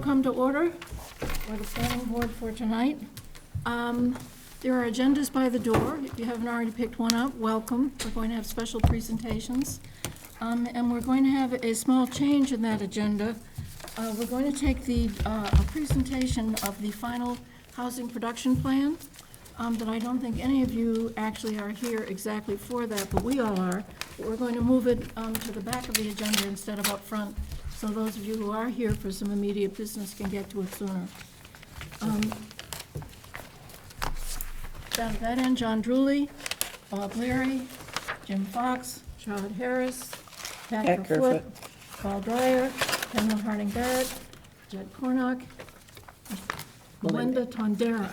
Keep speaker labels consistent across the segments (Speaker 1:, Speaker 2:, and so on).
Speaker 1: come to order for the planning board for tonight. There are agendas by the door. If you haven't already picked one up, welcome. We're going to have special presentations. And we're going to have a small change in that agenda. We're going to take a presentation of the final housing production plan, that I don't think any of you actually are here exactly for that, but we all are. We're going to move it to the back of the agenda instead of up front, so those of you who are here for some immediate business can get to it sooner. Down at that end, John Drewley, Bob Leary, Jim Fox, Charlotte Harris, Pat Kerfoot, Paul Dreyer, Pamela Harding Barrett, Jed Cornock, Melinda Tondera.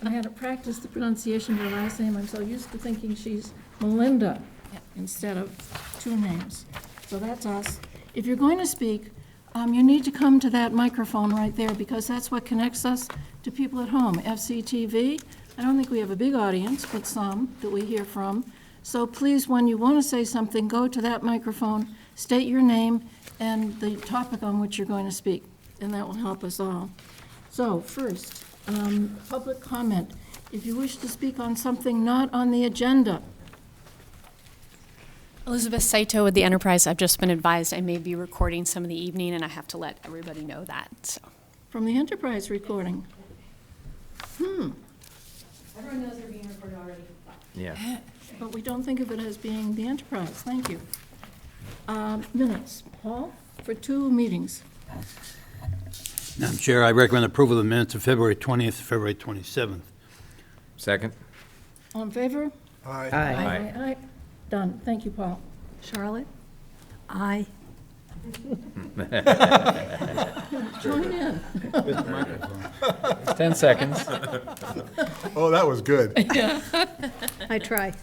Speaker 1: I had to practice the pronunciation of her last name. I'm so used to thinking she's Melinda instead of two names. So that's us. If you're going to speak, you need to come to that microphone right there because that's what connects us to people at home. FCTV, I don't think we have a big audience, but some that we hear from. So please, when you want to say something, go to that microphone, state your name and the topic on which you're going to speak, and that will help us all. So first, public comment. If you wish to speak on something not on the agenda.
Speaker 2: Elizabeth Saito with the Enterprise. I've just been advised I may be recording some of the evening, and I have to let everybody know that. So.
Speaker 1: From the Enterprise recording.
Speaker 2: Everyone knows they're being recorded already.
Speaker 3: Yeah.
Speaker 1: But we don't think of it as being the Enterprise. Thank you. Minutes. Paul, for 2 meetings.
Speaker 4: Madam Chair, I recommend approval of the minutes of February 20th, February 27th.
Speaker 3: Second?
Speaker 1: All in favor?
Speaker 5: Aye.
Speaker 1: Aye. Done. Thank you, Paul. Charlotte? Aye. Join in.
Speaker 3: 10 seconds.
Speaker 5: Oh, that was good.
Speaker 6: I try.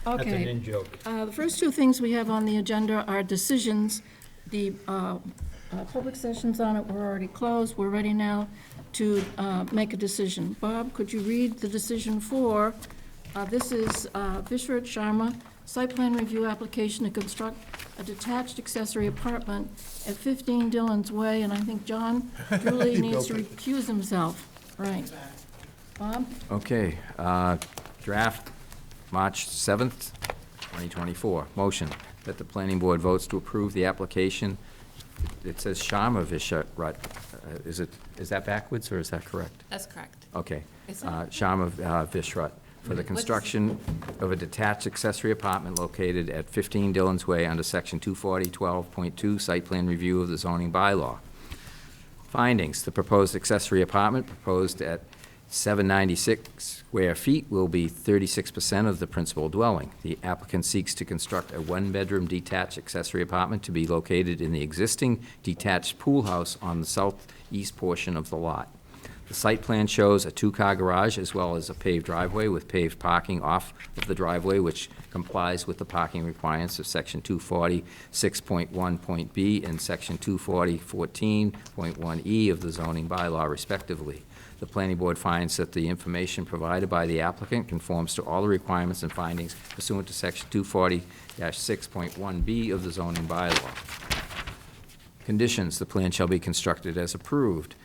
Speaker 4: That's an
Speaker 1: Okay.
Speaker 4: in-joke.
Speaker 1: The first 2 things we have on the agenda are decisions. The public sessions on it were already closed. We're ready now to make a decision. Bob, could you read the decision for, this is Vishrat Sharma, site plan review application to construct a detached accessory apartment at 15 Dillon's Way, and I think John Drewley needs to recuse himself. Right. Bob?
Speaker 3: Okay, draft March 7th, 2024. Motion that the planning board votes to approve the application. It says Sharma Vishrat. Is that backwards or is that correct?
Speaker 2: That's correct.
Speaker 3: Okay.
Speaker 2: Is it?
Speaker 3: Sharma Vishrat for the construction of a detached accessory apartment located at 15 Dillon's Way under section 240-12.2 site plan review of the zoning bylaw. Findings: the proposed accessory apartment proposed at 796 square feet will be 36% of the principal dwelling. The applicant seeks to construct a 1-bedroom detached accessory apartment to be located in the existing detached pool house on the southeast portion of the lot. The site plan shows a 2-car garage as well as a paved driveway with paved parking off of the driveway, which complies with the parking requirements of section 240.6.1.b and section 240.14.1e of the zoning bylaw respectively. The planning board finds that the information provided by the applicant conforms to all the requirements and findings pursuant to section 240-6.1b of the zoning bylaw. Conditions: the plan shall be constructed as approved.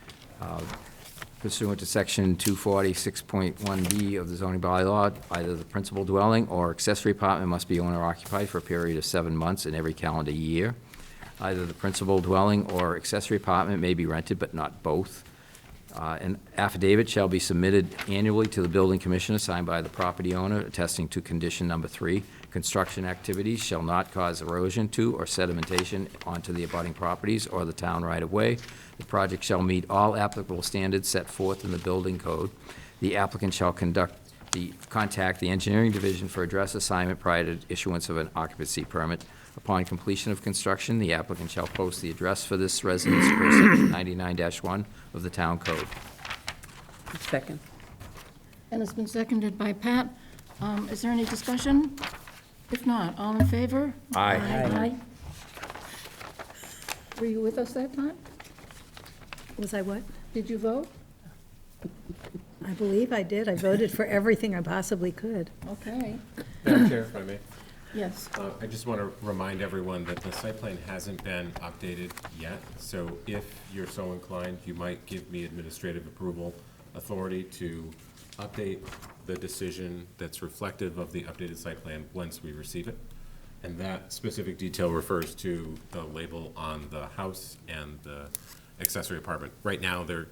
Speaker 3: Pursuant to section 240-6.1b of the zoning bylaw, either the principal dwelling or accessory apartment must be owner occupied for a period of 7 months in every calendar year. Either the principal dwelling or accessory apartment may be rented, but not both. An affidavit shall be submitted annually to the building commissioner signed by the property owner attesting to condition number 3. Construction activities shall not cause erosion to or sedimentation onto the abutting properties or the town right-of-way. The project shall meet all applicable standards set forth in the building code. The applicant shall contact the engineering division for address assignment prior to issuance of an occupancy permit. Upon completion of construction, the applicant shall post the address for this residence per section 99-1 of the town code.
Speaker 6: Second.
Speaker 1: And it's been seconded by Pat. Is there any discussion? If not, all in favor?
Speaker 3: Aye.
Speaker 1: Aye. Were you with us that time?
Speaker 6: Was I what?
Speaker 1: Did you vote?
Speaker 6: I believe I did. I voted for everything I possibly could.
Speaker 1: Okay.
Speaker 7: Madam Chair, if I may.
Speaker 1: Yes.
Speaker 7: I just want to remind everyone that the site plan hasn't been updated yet, so if you're so inclined, you might give me administrative approval authority to update the decision that's reflective of the updated site plan once we receive it. And that specific detail refers to the label on the house and the accessory apartment. Right now, they're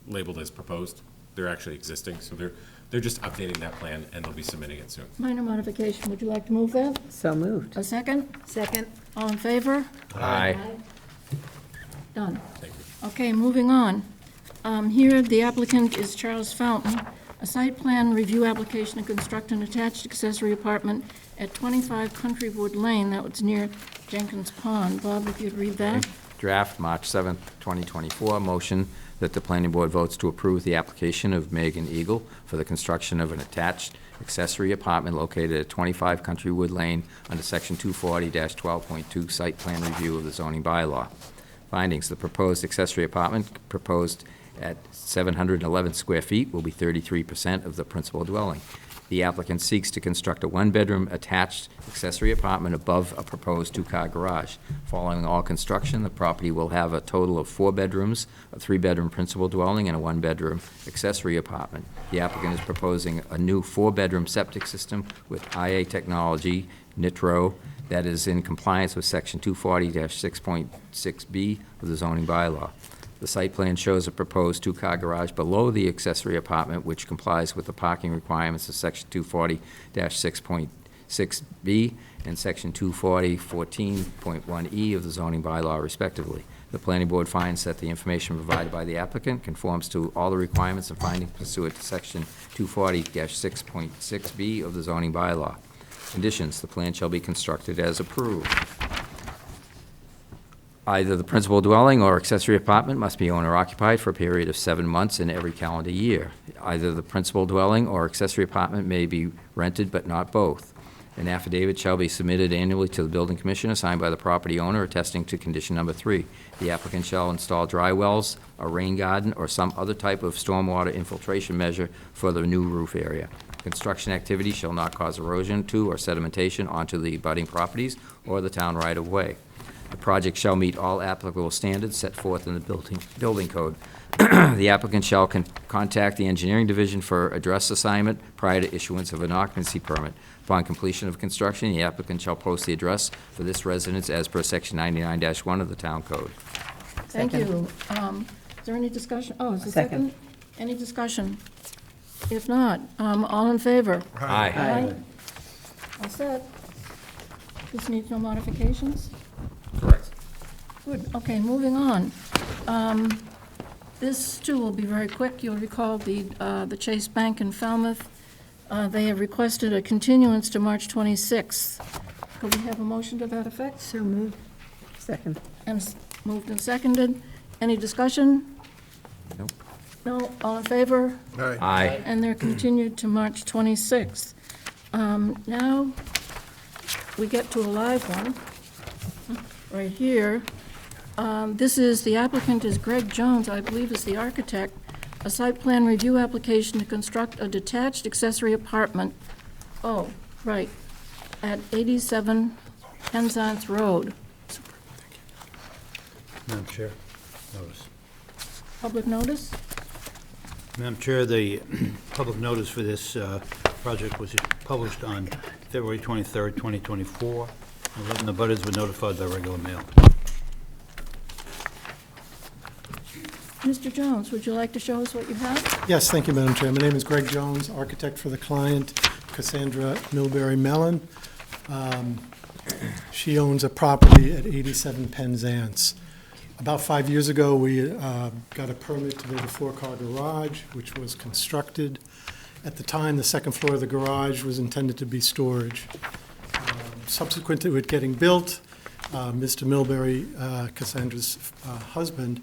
Speaker 7: labeled as proposed. They're actually existing, so they're just updating that plan, and they'll be submitting it soon.
Speaker 1: Minor modification, would you like to move that?
Speaker 6: So moved.
Speaker 1: A second?
Speaker 6: Second.
Speaker 1: All in favor?
Speaker 3: Aye.
Speaker 1: Done.
Speaker 7: Thank you.
Speaker 1: Okay, moving on. Here, the applicant is Charles Fountain, a site plan review application to construct an attached accessory apartment at 25 Countrywood Lane, that was near Jenkins Pond. Bob, if you'd read that.
Speaker 3: Draft, March 7th, 2024, motion that the planning board votes to approve the application of Megan Eagle for the construction of an attached accessory apartment located at 25 Countrywood Lane under Section 240-12.2 Site Plan Review of the zoning bylaw. Findings, the proposed accessory apartment proposed at 711 square feet will be 33% of the principal dwelling. The applicant seeks to construct a one-bedroom attached accessory apartment above a proposed two-car garage. Following all construction, the property will have a total of 4 bedrooms, a 3-bedroom principal dwelling, and a 1-bedroom accessory apartment. The applicant is proposing a new 4-bedroom septic system with IA technology, Nitro, that is in compliance with Section 240-6.6B of the zoning bylaw. The site plan shows a proposed two-car garage below the accessory apartment, which complies with the parking requirements of Section 240-6.6B and Section 240-14.1E of the zoning bylaw, respectively. The planning board finds that the information provided by the applicant conforms to all the requirements and findings pursuant to Section 240-6.6B of the zoning bylaw. Conditions, the plan shall be constructed as approved. Either the principal dwelling or accessory apartment must be owner-occupied for a period of 7 months in every calendar year. Either the principal dwelling or accessory apartment may be rented, but not both. An affidavit shall be submitted annually to the building commissioner signed by the property owner attesting to condition number 3. The applicant shall install dry wells, a rain garden, or some other type of stormwater infiltration measure for the new roof area. Construction activity shall not cause erosion to or sedimentation onto the abutting properties or the town right-of-way. The project shall meet all applicable standards set forth in the building code. The applicant shall contact the engineering division for address assignment prior to issuance of an occupancy permit. Upon completion of construction, the applicant shall post the address for this residence as per Section 99-1 of the town code.
Speaker 1: Thank you. Is there any discussion? Oh, is there a second? Any discussion? If not, all in favor?
Speaker 3: Aye.
Speaker 1: All set. This needs no modifications?
Speaker 7: Correct.
Speaker 1: Good, okay, moving on. This, too, will be very quick. You'll recall the Chase Bank in Falmouth. They have requested a continuance to March 26th. Could we have a motion to that effect?
Speaker 6: So moved. Second.
Speaker 1: And moved and seconded. Any discussion?
Speaker 3: Nope.
Speaker 1: No, all in favor?
Speaker 3: Aye.
Speaker 1: And they're continued to March 26th. Now, we get to a live one, right here. This is, the applicant is Greg Jones, I believe is the architect, a site plan review application to construct a detached accessory apartment, oh, right, at 87 Penzance Road.
Speaker 4: Madam Chair, notice.
Speaker 1: Public notice?
Speaker 4: Madam Chair, the public notice for this project was published on February 23rd, 2024. 11 abutters were notified by regular mail.
Speaker 1: Mr. Jones, would you like to show us what you have?
Speaker 5: Yes, thank you, Madam Chair. My name is Greg Jones, architect for the client, Cassandra Milbury Mellon. She owns a property at 87 Penzance. About 5 years ago, we got a permit to build a 4-car garage, which was constructed. At the time, the second floor of the garage was intended to be storage. Subsequent to it getting built, Mr. Milbury, Cassandra's husband,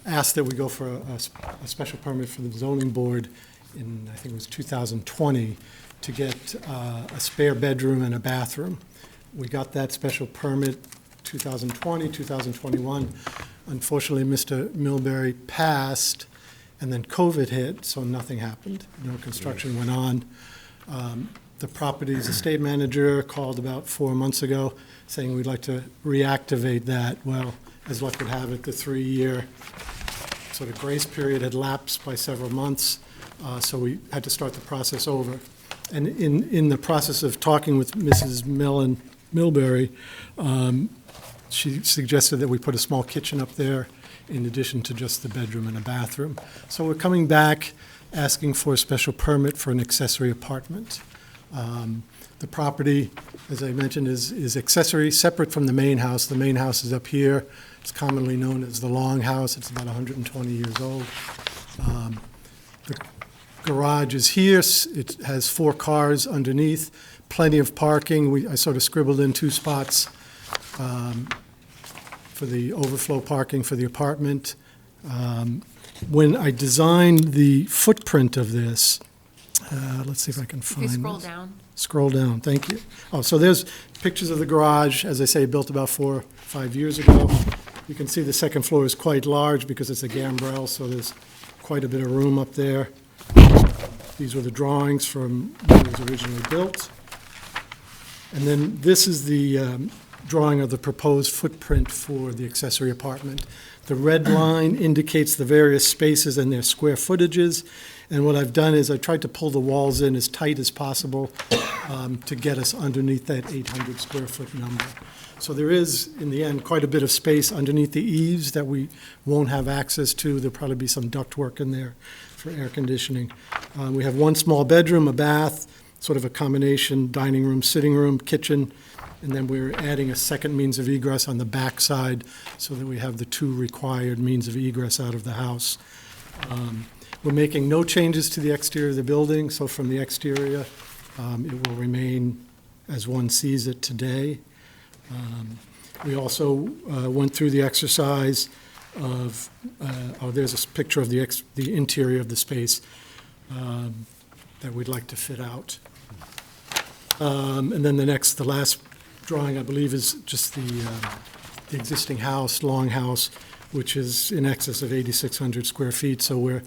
Speaker 5: asked that we go for a special permit from the zoning board in, I think it was 2020, to get a spare bedroom and a bathroom. We got that special permit 2020, 2021. Unfortunately, Mr. Milbury passed, and then COVID hit, so nothing happened. No construction went on. The property's estate manager called about 4 months ago saying we'd like to reactivate that. Well, as luck would have it, the 3-year sort of grace period had lapsed by several months, so we had to start the process over. And in the process of talking with Mrs. Milbury, she suggested that we put a small kitchen up there in addition to just the bedroom and a bathroom. So we're coming back asking for a special permit for an accessory apartment. The property, as I mentioned, is accessory, separate from the main house. The main house is up here. It's commonly known as the Long House. It's about 120 years old. The garage is here. It has 4 cars underneath, plenty of parking. I sort of scribbled in 2 spots for the overflow parking for the apartment. When I designed the footprint of this, let's see if I can find
Speaker 2: If you scroll
Speaker 5: this.
Speaker 2: down.
Speaker 5: Scroll down, thank you. Oh, so there's pictures of the garage, as I say, built about 4 or 5 years ago. You can see the second floor is quite large because it's a gambrel, so there's quite a bit of room up there. These were the drawings from when it was originally built. And then this is the drawing of the proposed footprint for the accessory apartment. The red line indicates the various spaces and their square footages. And what I've done is I tried to pull the walls in as tight as possible to get us underneath that 800 square foot number. So there is, in the end, quite a bit of space underneath the eaves that we won't have access to. There'll probably be some ductwork in there for air conditioning. We have 1 small bedroom, a bath, sort of a combination dining room, sitting room, kitchen, and then we're adding a second means of egress on the back side so that we have the 2 required means of egress out of the house. We're making no changes to the exterior of the building, so from the exterior, it will remain as one sees it today. We also went through the exercise of, there's a picture of the interior of the space that we'd like to fit out. And then the last drawing, I believe, is just the existing house, Long House, which is in excess of 8,600 square feet, so we're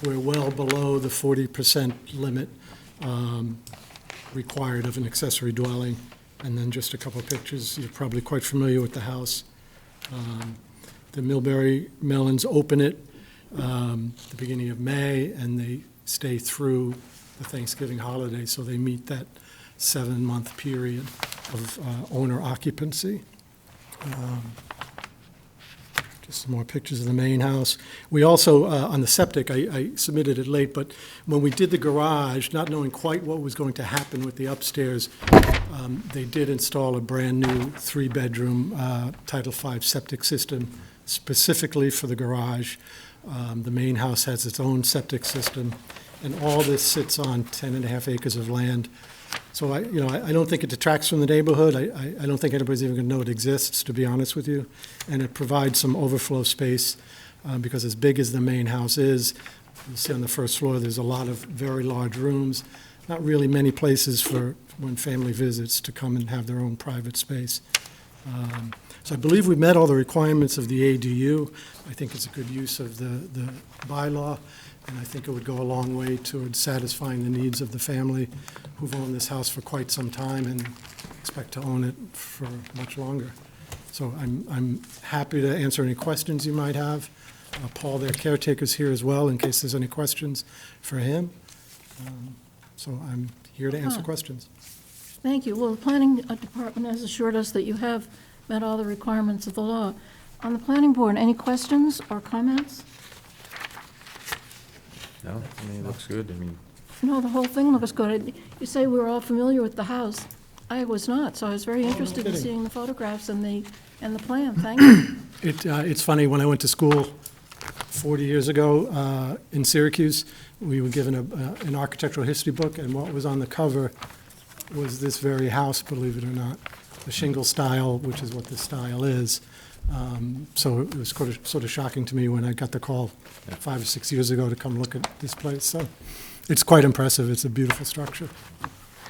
Speaker 5: well below the 40% limit required of an accessory dwelling. And then just a couple of pictures. You're probably quite familiar with the house. The Milbury Melons open it the beginning of May, and they stay through the Thanksgiving holiday, so they meet that 7-month period of owner occupancy. Just some more pictures of the main house. We also, on the septic, I submitted it late, but when we did the garage, not knowing quite what was going to happen with the upstairs, they did install a brand-new 3-bedroom Title V septic system specifically for the garage. The main house has its own septic system, and all this sits on 10.5 acres of land. So I don't think it detracts from the neighborhood. I don't think anybody's even going to know it exists, to be honest with you. And it provides some overflow space because as big as the main house is, you'll see on the first floor, there's a lot of very large rooms. Not really many places for when family visits to come and have their own private space. So I believe we've met all the requirements of the ADU. I think it's a good use of the bylaw, and I think it would go a long way towards satisfying the needs of the family who've owned this house for quite some time and expect to own it for much longer. So I'm happy to answer any questions you might have. Paul, their caretaker's here as well, in case there's any questions for him. So I'm here to answer questions.
Speaker 1: Thank you. Well, the planning department has assured us that you have met all the requirements of the law. On the planning board, any questions or comments?
Speaker 3: No, I mean, it looks good. I mean,
Speaker 1: No, the whole thing looks good. You say we were all familiar with the house. I was not, so I was very interested in
Speaker 5: kidding.
Speaker 1: seeing the photographs and the plan. Thank you.
Speaker 5: It's funny, when I went to school 40 years ago in Syracuse, we were given an architectural history book, and what was on the cover was this very house, believe it or not, the shingle style, which is what this style is. So it was sort of shocking to me when I got the call 5 or 6 years ago to come look at this place. So it's quite impressive. It's a beautiful structure.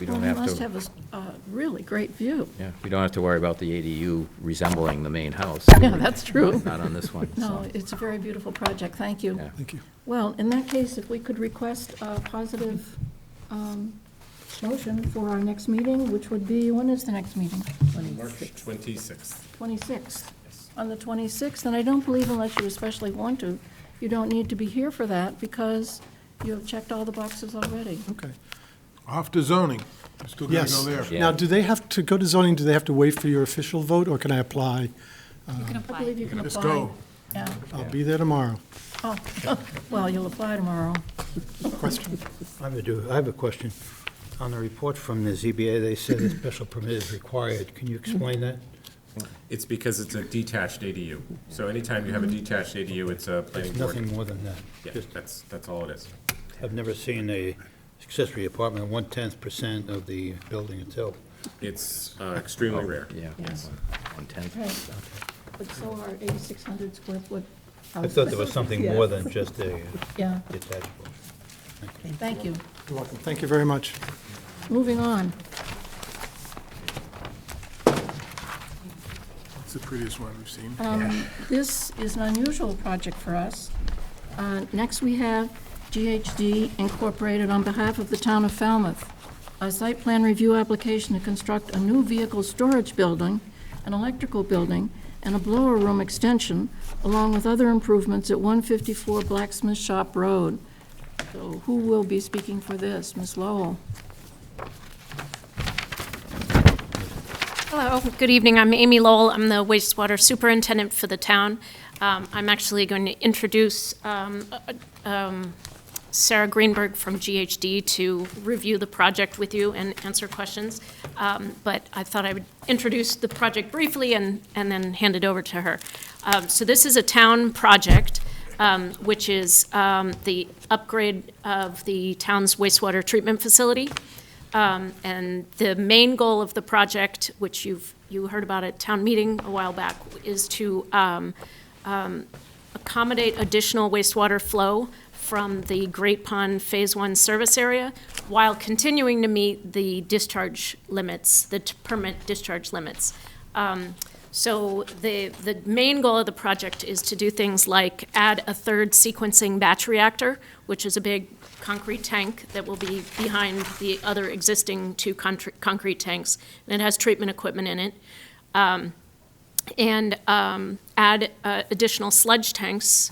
Speaker 3: we
Speaker 1: Well,
Speaker 3: don't
Speaker 1: we
Speaker 3: have
Speaker 1: must
Speaker 3: to,
Speaker 1: have a really great view.
Speaker 3: yeah, we don't have to worry about the ADU resembling the main house.
Speaker 1: Yeah, that's true.
Speaker 3: Not on this one,
Speaker 1: No,
Speaker 3: so,
Speaker 1: it's a very beautiful project. Thank you.
Speaker 3: yeah.
Speaker 5: Thank you.
Speaker 1: Well, in that case, if we could request a positive motion for our next meeting, which would be, when is the next meeting?
Speaker 7: March 26th.
Speaker 1: 26th. On the 26th, and I don't believe unless you especially want to, you don't need to be here for that because you have checked all the boxes already.
Speaker 5: Okay.
Speaker 8: Off to zoning. We still gotta
Speaker 5: Yes.
Speaker 8: go there.
Speaker 3: Yeah.
Speaker 5: Now, do they have to go to zoning, do they have to wait for your official vote, or can I apply?
Speaker 2: You can
Speaker 1: I
Speaker 2: apply.
Speaker 1: believe you can
Speaker 8: Just
Speaker 1: apply.
Speaker 8: go.
Speaker 1: Yeah.
Speaker 5: I'll be there tomorrow.
Speaker 1: Oh, well, you'll apply tomorrow.
Speaker 5: Question?
Speaker 4: I have a question. On the report from the ZBA, they said a special permit is required. Can you explain that?
Speaker 7: It's because it's a detached ADU. So anytime you have a detached ADU, it's a planning board.
Speaker 4: Nothing more than that.
Speaker 7: Yeah,
Speaker 4: Just,
Speaker 7: that's all it is.
Speaker 4: I've never seen a accessory apartment 1/10% of the building itself.
Speaker 7: It's extremely rare.
Speaker 3: Yeah.
Speaker 1: Yes.
Speaker 3: 1/10.
Speaker 1: Right. But so are 8,600 square foot
Speaker 4: I
Speaker 1: houses.
Speaker 4: thought there was something more than just a
Speaker 1: Yeah,
Speaker 4: detachable.
Speaker 1: thank you.
Speaker 5: You're welcome. Thank you very much.
Speaker 1: Moving on.
Speaker 8: It's the prettiest one we've seen.
Speaker 1: This is an unusual project for us. Next, we have GHD Incorporated on behalf of the town of Falmouth. A site plan review application to construct a new vehicle storage building, an electrical building, and a blower room extension, along with other improvements at 154 Blacksmith Shop Road. So who will be speaking for this? Ms. Lowell?
Speaker 2: Hello, good evening. I'm Amy Lowell. I'm the wastewater superintendent for the town. I'm actually going to introduce Sarah Greenberg from GHD to review the project with you and answer questions. But I thought I would introduce the project briefly and then hand it over to her. So this is a town project, which is the upgrade of the town's wastewater treatment facility. And the main goal of the project, which you heard about at town meeting a while back, is to accommodate additional wastewater flow from the Great Pond Phase 1 service area while continuing to meet the discharge limits, the permit discharge limits. So the main goal of the project is to do things like add a third sequencing batch reactor, which is a big concrete tank that will be behind the other existing two concrete tanks, and it has treatment equipment in it. And add additional sludge tanks,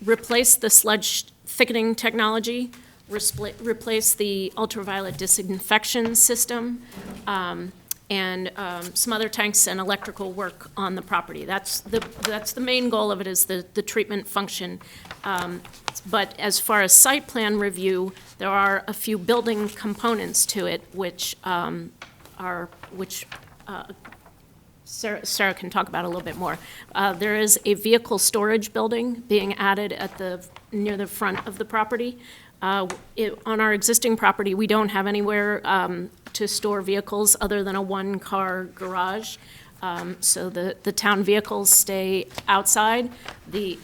Speaker 2: replace the sludge thickening technology, replace the ultraviolet disinfection system, and some other tanks and electrical work on the property. That's the main goal of it, is the treatment function. But as far as site plan review, there are a few building components to it which Sarah can talk about a little bit more. There is a vehicle storage building being added near the front of the property. On our existing property, we don't have anywhere to store vehicles other than a one-car garage. So the town vehicles stay outside. The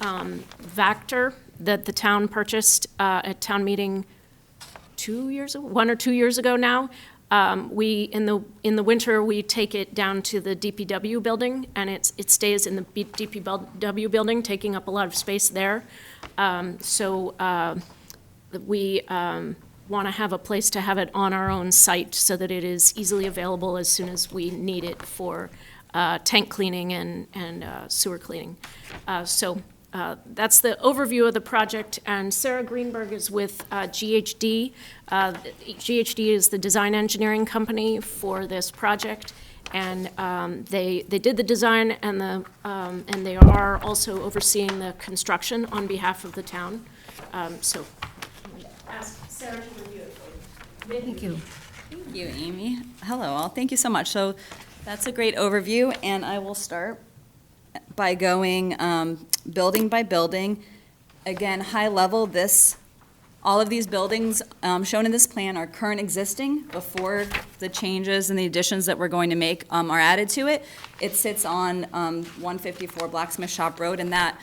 Speaker 2: Vector that the town purchased at town meeting 1 or 2 years ago now, in the winter, we take it down to the DPW building, and it stays in the DPW building, taking up a lot of space there. We want to have a place to have it on our own site so that it is easily available as soon as we need it for tank cleaning and sewer cleaning. That's the overview of the project, and Sarah Greenberg is with GHD. GHD is the design engineering company for this project, and they did the design, and they are also overseeing the construction on behalf of the town. So ask Sarah to review it for you.
Speaker 1: Thank you.
Speaker 9: Thank you, Amy. Hello, all. Thank you so much. So that's a great overview, and I will start by going building by building. Again, high level, all of these buildings shown in this plan are current existing before the changes and the additions that we're going to make are added to it. It sits on 154 Blacksmith Shop Road, and that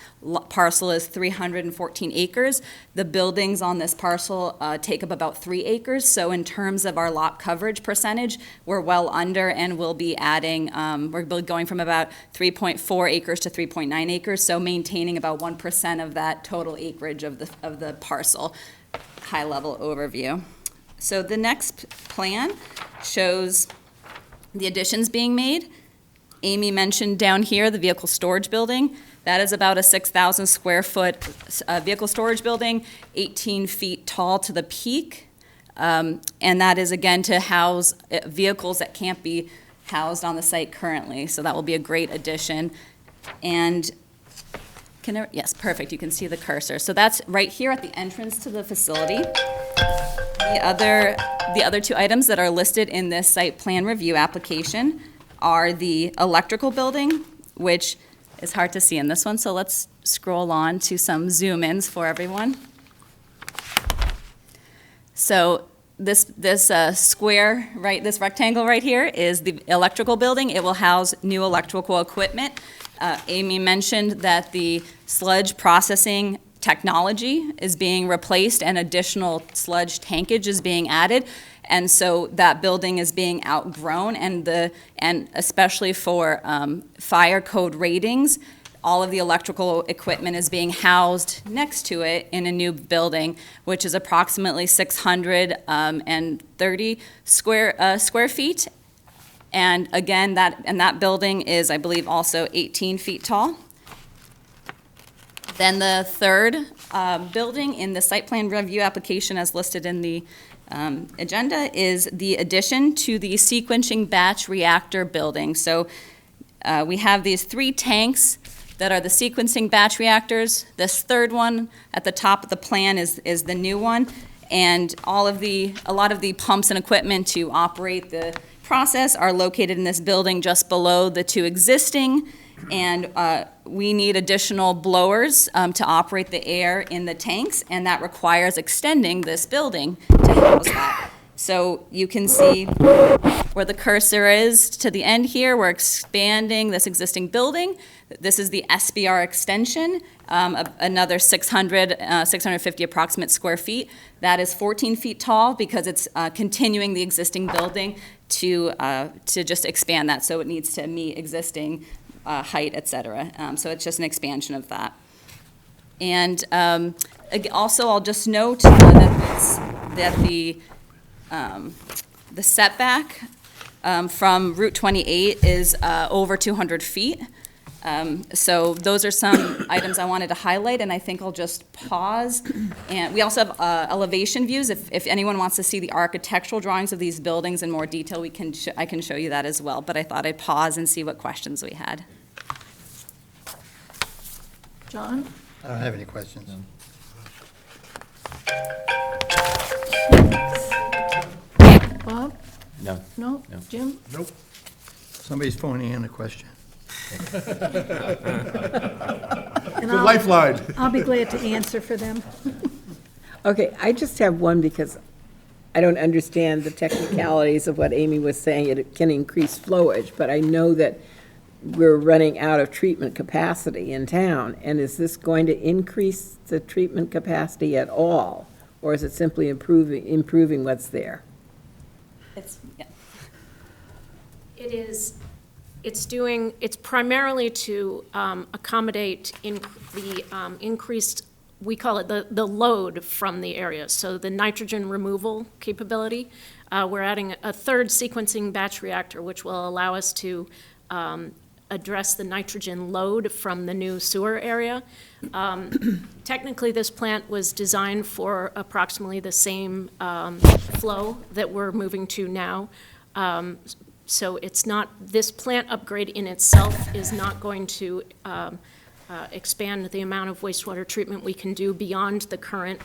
Speaker 9: parcel is 314 acres. The buildings on this parcel take up about 3 acres, so in terms of our lot coverage percentage, we're well under, and we'll be adding, we're going from about 3.4 acres to 3.9 acres, so maintaining about 1% of that total acreage of the parcel. High-level overview. So the next plan shows the additions being made. Amy mentioned down here the vehicle storage building. That is about a 6,000 square foot vehicle storage building, 18 feet tall to the peak. And that is, again, to house vehicles that can't be housed on the site currently. So that will be a great addition. And yes, perfect. You can see the cursor. So that's right here at the entrance to the facility. The other two items that are listed in this site plan review application are the electrical building, which is hard to see in this one, so let's scroll on to some zoom-ins for everyone. So this square, right, this rectangle right here is the electrical building. It will house new electrical equipment. Amy mentioned that the sludge processing technology is being replaced and additional sludge tankage is being added. And so that building is being outgrown, and especially for fire code ratings, all of the electrical equipment is being housed next to it in a new building, which is approximately 630 square feet. And again, that building is, I believe, also 18 feet tall. Then the third building in the site plan review application as listed in the agenda is the addition to the sequencing batch reactor building. So we have these 3 tanks that are the sequencing batch reactors. This third one at the top of the plan is the new one. And a lot of the pumps and equipment to operate the process are located in this building just below the 2 existing. And we need additional blowers to operate the air in the tanks, and that requires extending this building to house that. So you can see where the cursor is to the end here. We're expanding this existing building. This is the SBR extension, another 650 approximate square feet. That is 14 feet tall because it's continuing the existing building to just expand that. So it needs to meet existing height, et cetera. So it's just an expansion of that. And also, I'll just note that the setback from Route 28 is over 200 feet. So those are some items I wanted to highlight, and I think I'll just pause. And we also have elevation views. If anyone wants to see the architectural drawings of these buildings in more detail, I can show you that as well. But I thought I'd pause and see what questions we had.
Speaker 1: John?
Speaker 10: I don't have any questions.
Speaker 1: Bob?
Speaker 3: No.
Speaker 1: No?
Speaker 3: No.
Speaker 1: Jim?
Speaker 8: Nope.
Speaker 10: Somebody's phoning in a question.
Speaker 1: And
Speaker 8: The lifeline.
Speaker 1: I'll be glad to answer for them.
Speaker 6: Okay, I just have one because I don't understand the technicalities of what Amy was saying. It can increase flowage, but I know that we're running out of treatment capacity in town. And is this going to increase the treatment capacity at all? Or is it simply improving what's there?
Speaker 9: Yeah.
Speaker 2: It's primarily to accommodate the increased, we call it the load from the area. So the nitrogen removal capability. We're adding a third sequencing batch reactor, which will allow us to address the nitrogen load from the new sewer area. Technically, this plant was designed for approximately the same flow that we're moving to now. So it's not, this plant upgrade in itself is not going to expand the amount of wastewater treatment we can do beyond the current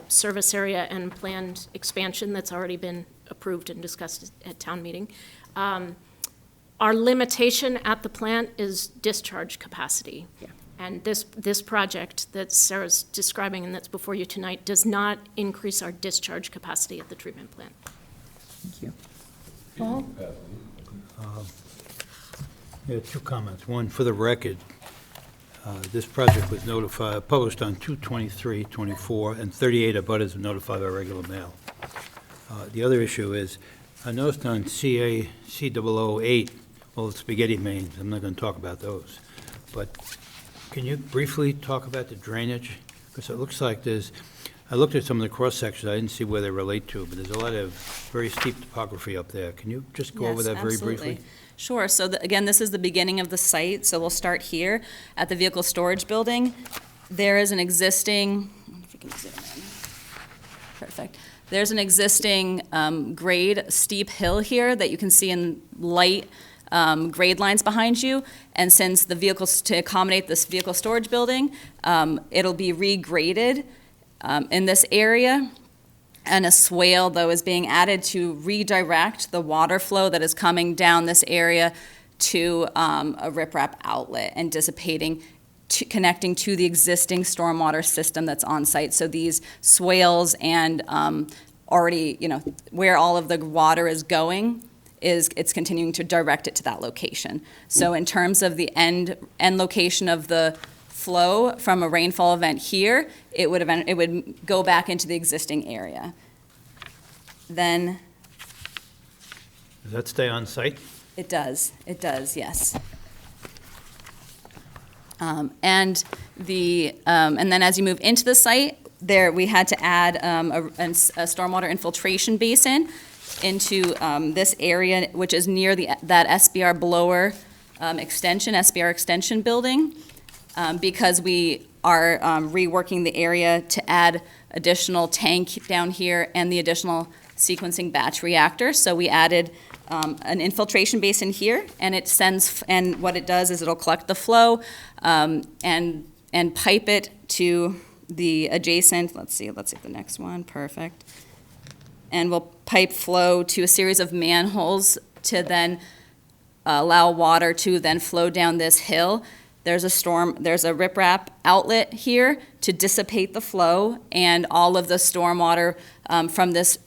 Speaker 2: service area and planned expansion that's already been approved and discussed at town meeting. Our limitation at the plant is discharge capacity.
Speaker 6: Yeah.
Speaker 2: And this project that Sarah's describing and that's before you tonight does not increase our discharge capacity at the treatment plant.
Speaker 6: Thank you.
Speaker 1: Paul?
Speaker 4: Yeah, 2 comments. One, for the record, this project was published on 2/23/24, and 38 abutters were notified by regular mail. The other issue is, I noticed on C008, well, it's spaghetti mains. I'm not going to talk about those. But can you briefly talk about the drainage? Because it looks like there's I looked at some of the cross-sections, I didn't see where they relate to, but there's a lot of very steep topography up there. Can you just go over
Speaker 9: Yes,
Speaker 4: that very
Speaker 9: absolutely.
Speaker 4: briefly?
Speaker 9: Sure, so again, this is the beginning of the site, so we'll start here at the vehicle storage building. There is an existing, if you can zoom in. Perfect. There's an existing grade steep hill here that you can see in light grade lines behind you. And since the vehicles, to accommodate this vehicle storage building, it'll be regraded in this area. And a swale, though, is being added to redirect the water flow that is coming down this area to a riprap outlet and dissipating, connecting to the existing stormwater system that's on site. So these swales and already, where all of the water is going, it's continuing to direct it to that location. So in terms of the end location of the flow from a rainfall event here, it would go back into the existing area. Then
Speaker 4: Does that stay on site?
Speaker 9: it does, yes. And then as you move into the site, there we had to add a stormwater infiltration basin into this area, which is near that SBR blower SBR extension building, because we are reworking the area to add additional tank down here and the additional sequencing batch reactor. So we added an infiltration basin here, and and what it does is it'll collect the flow and pipe it to the adjacent, let's see the next one, perfect. And we'll pipe flow to a series of manholes to allow water to then flow down this hill. There's a riprap outlet here to dissipate the flow, and all of the stormwater from this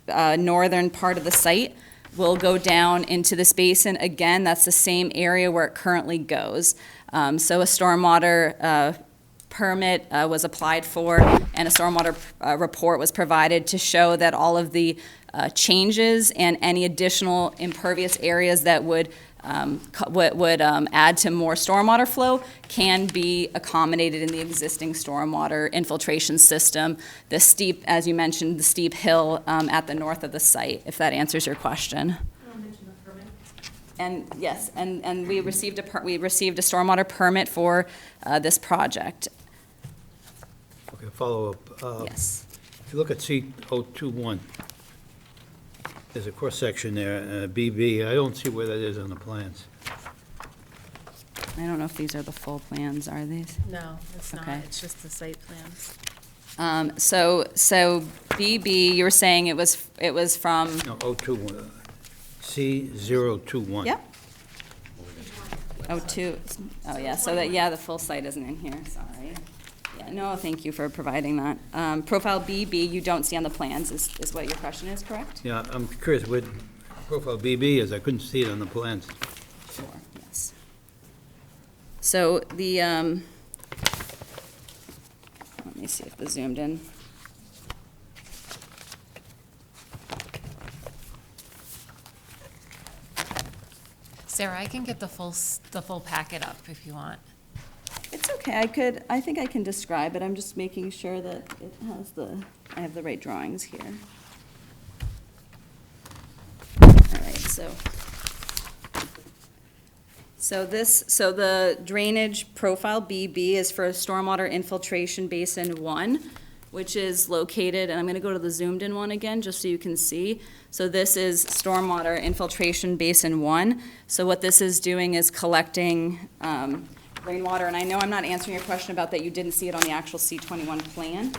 Speaker 9: northern part of the site will go down into this basin. Again, that's the same area where it currently goes. So a stormwater permit was applied for, and a stormwater report was provided to show that all of the changes and any additional impervious areas that would add to more stormwater flow can be accommodated in the existing stormwater infiltration system. The steep, as you mentioned, the steep hill at the north of the site, if that answers your question. And yes, and we received a stormwater permit for this project.
Speaker 4: Okay, follow-up.
Speaker 9: Yes.
Speaker 4: If you look at C021, there's a cross-section there, BB. I don't see where that is on the plans.
Speaker 9: I don't know if these are the full plans, are these?
Speaker 11: No, it's not.
Speaker 9: Okay.
Speaker 11: It's just the site plans.
Speaker 9: So BB, you were saying it was from,
Speaker 4: No, 021, C021.
Speaker 9: yep. Oh, yeah, so the full site isn't in here, sorry. Yeah, no, thank you for providing that. Profile BB, you don't see on the plans, is what your question is, correct?
Speaker 4: Yeah, I'm curious what profile BB is. I couldn't see it on the plans.
Speaker 9: Sure, yes. So let me see if this zoomed in.
Speaker 11: Sarah, I can get the full packet up if you want.
Speaker 9: It's okay, I think I can describe it, I'm just making sure that it has I have the right drawings here. All right, so the drainage profile BB is for stormwater infiltration basin 1, which is located, and I'm gonna go to the zoomed in one again, just so you can see. So this is stormwater infiltration basin 1. So what this is doing is collecting rainwater, and I know I'm not answering your question about that you didn't see it on the actual C21 plan.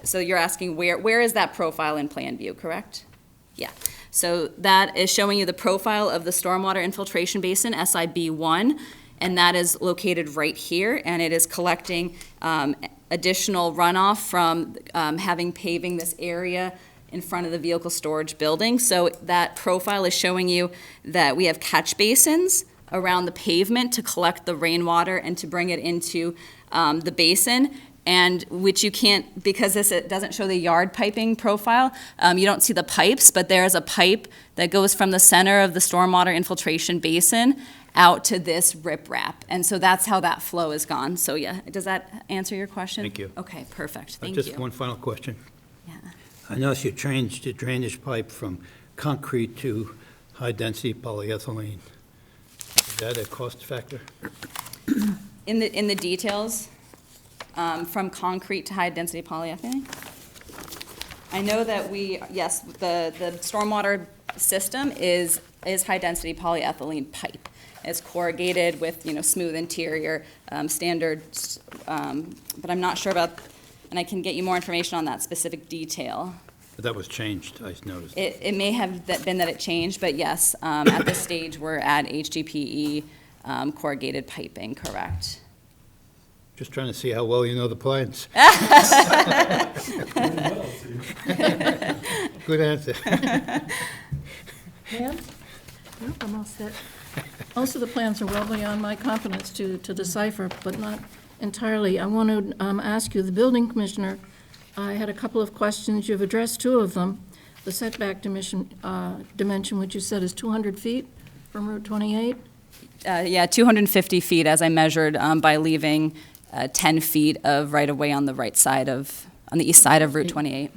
Speaker 9: So you're asking where is that profile in plan view, correct? Yeah, so that is showing you the profile of the stormwater infiltration basin, SIB1, and that is located right here, and it is collecting additional runoff from having paving this area in front of the vehicle storage building. So that profile is showing you that we have catch basins around the pavement to collect the rainwater and to bring it into the basin, and which you can't, because it doesn't show the yard piping profile, you don't see the pipes, but there is a pipe that goes from the center of the stormwater infiltration basin out to this riprap. And so that's how that flow is gone. So yeah, does that answer your question?
Speaker 4: Thank you.
Speaker 9: Okay, perfect, thank
Speaker 4: Just
Speaker 9: you.
Speaker 4: one final question.
Speaker 9: Yeah.
Speaker 4: I noticed you changed the drainage pipe from concrete to high-density polyethylene. Is that a cost factor?
Speaker 9: In the details, from concrete to high-density polyethylene? I know that yes, the stormwater system is high-density polyethylene pipe. It's corrugated with, smooth interior, standards, but I'm not sure about, and I can get you more information on that specific detail.
Speaker 4: But that was changed, I noticed.
Speaker 9: It may have been that it changed, but yes, at this stage, we're at HDPE corrugated piping, correct?
Speaker 4: Just trying to see how well you know the plans. Good answer.
Speaker 1: Pam? No, I'm all set. Most of the plans are well beyond my competence to decipher, but not entirely. I want to ask you, the building commissioner, I had a couple of questions. You've addressed two of them. The setback dimension, which you said is 200 feet from Route 28?
Speaker 9: Yeah, 250 feet as I measured by leaving 10 feet of right-of-way on the on the east side of Route 28.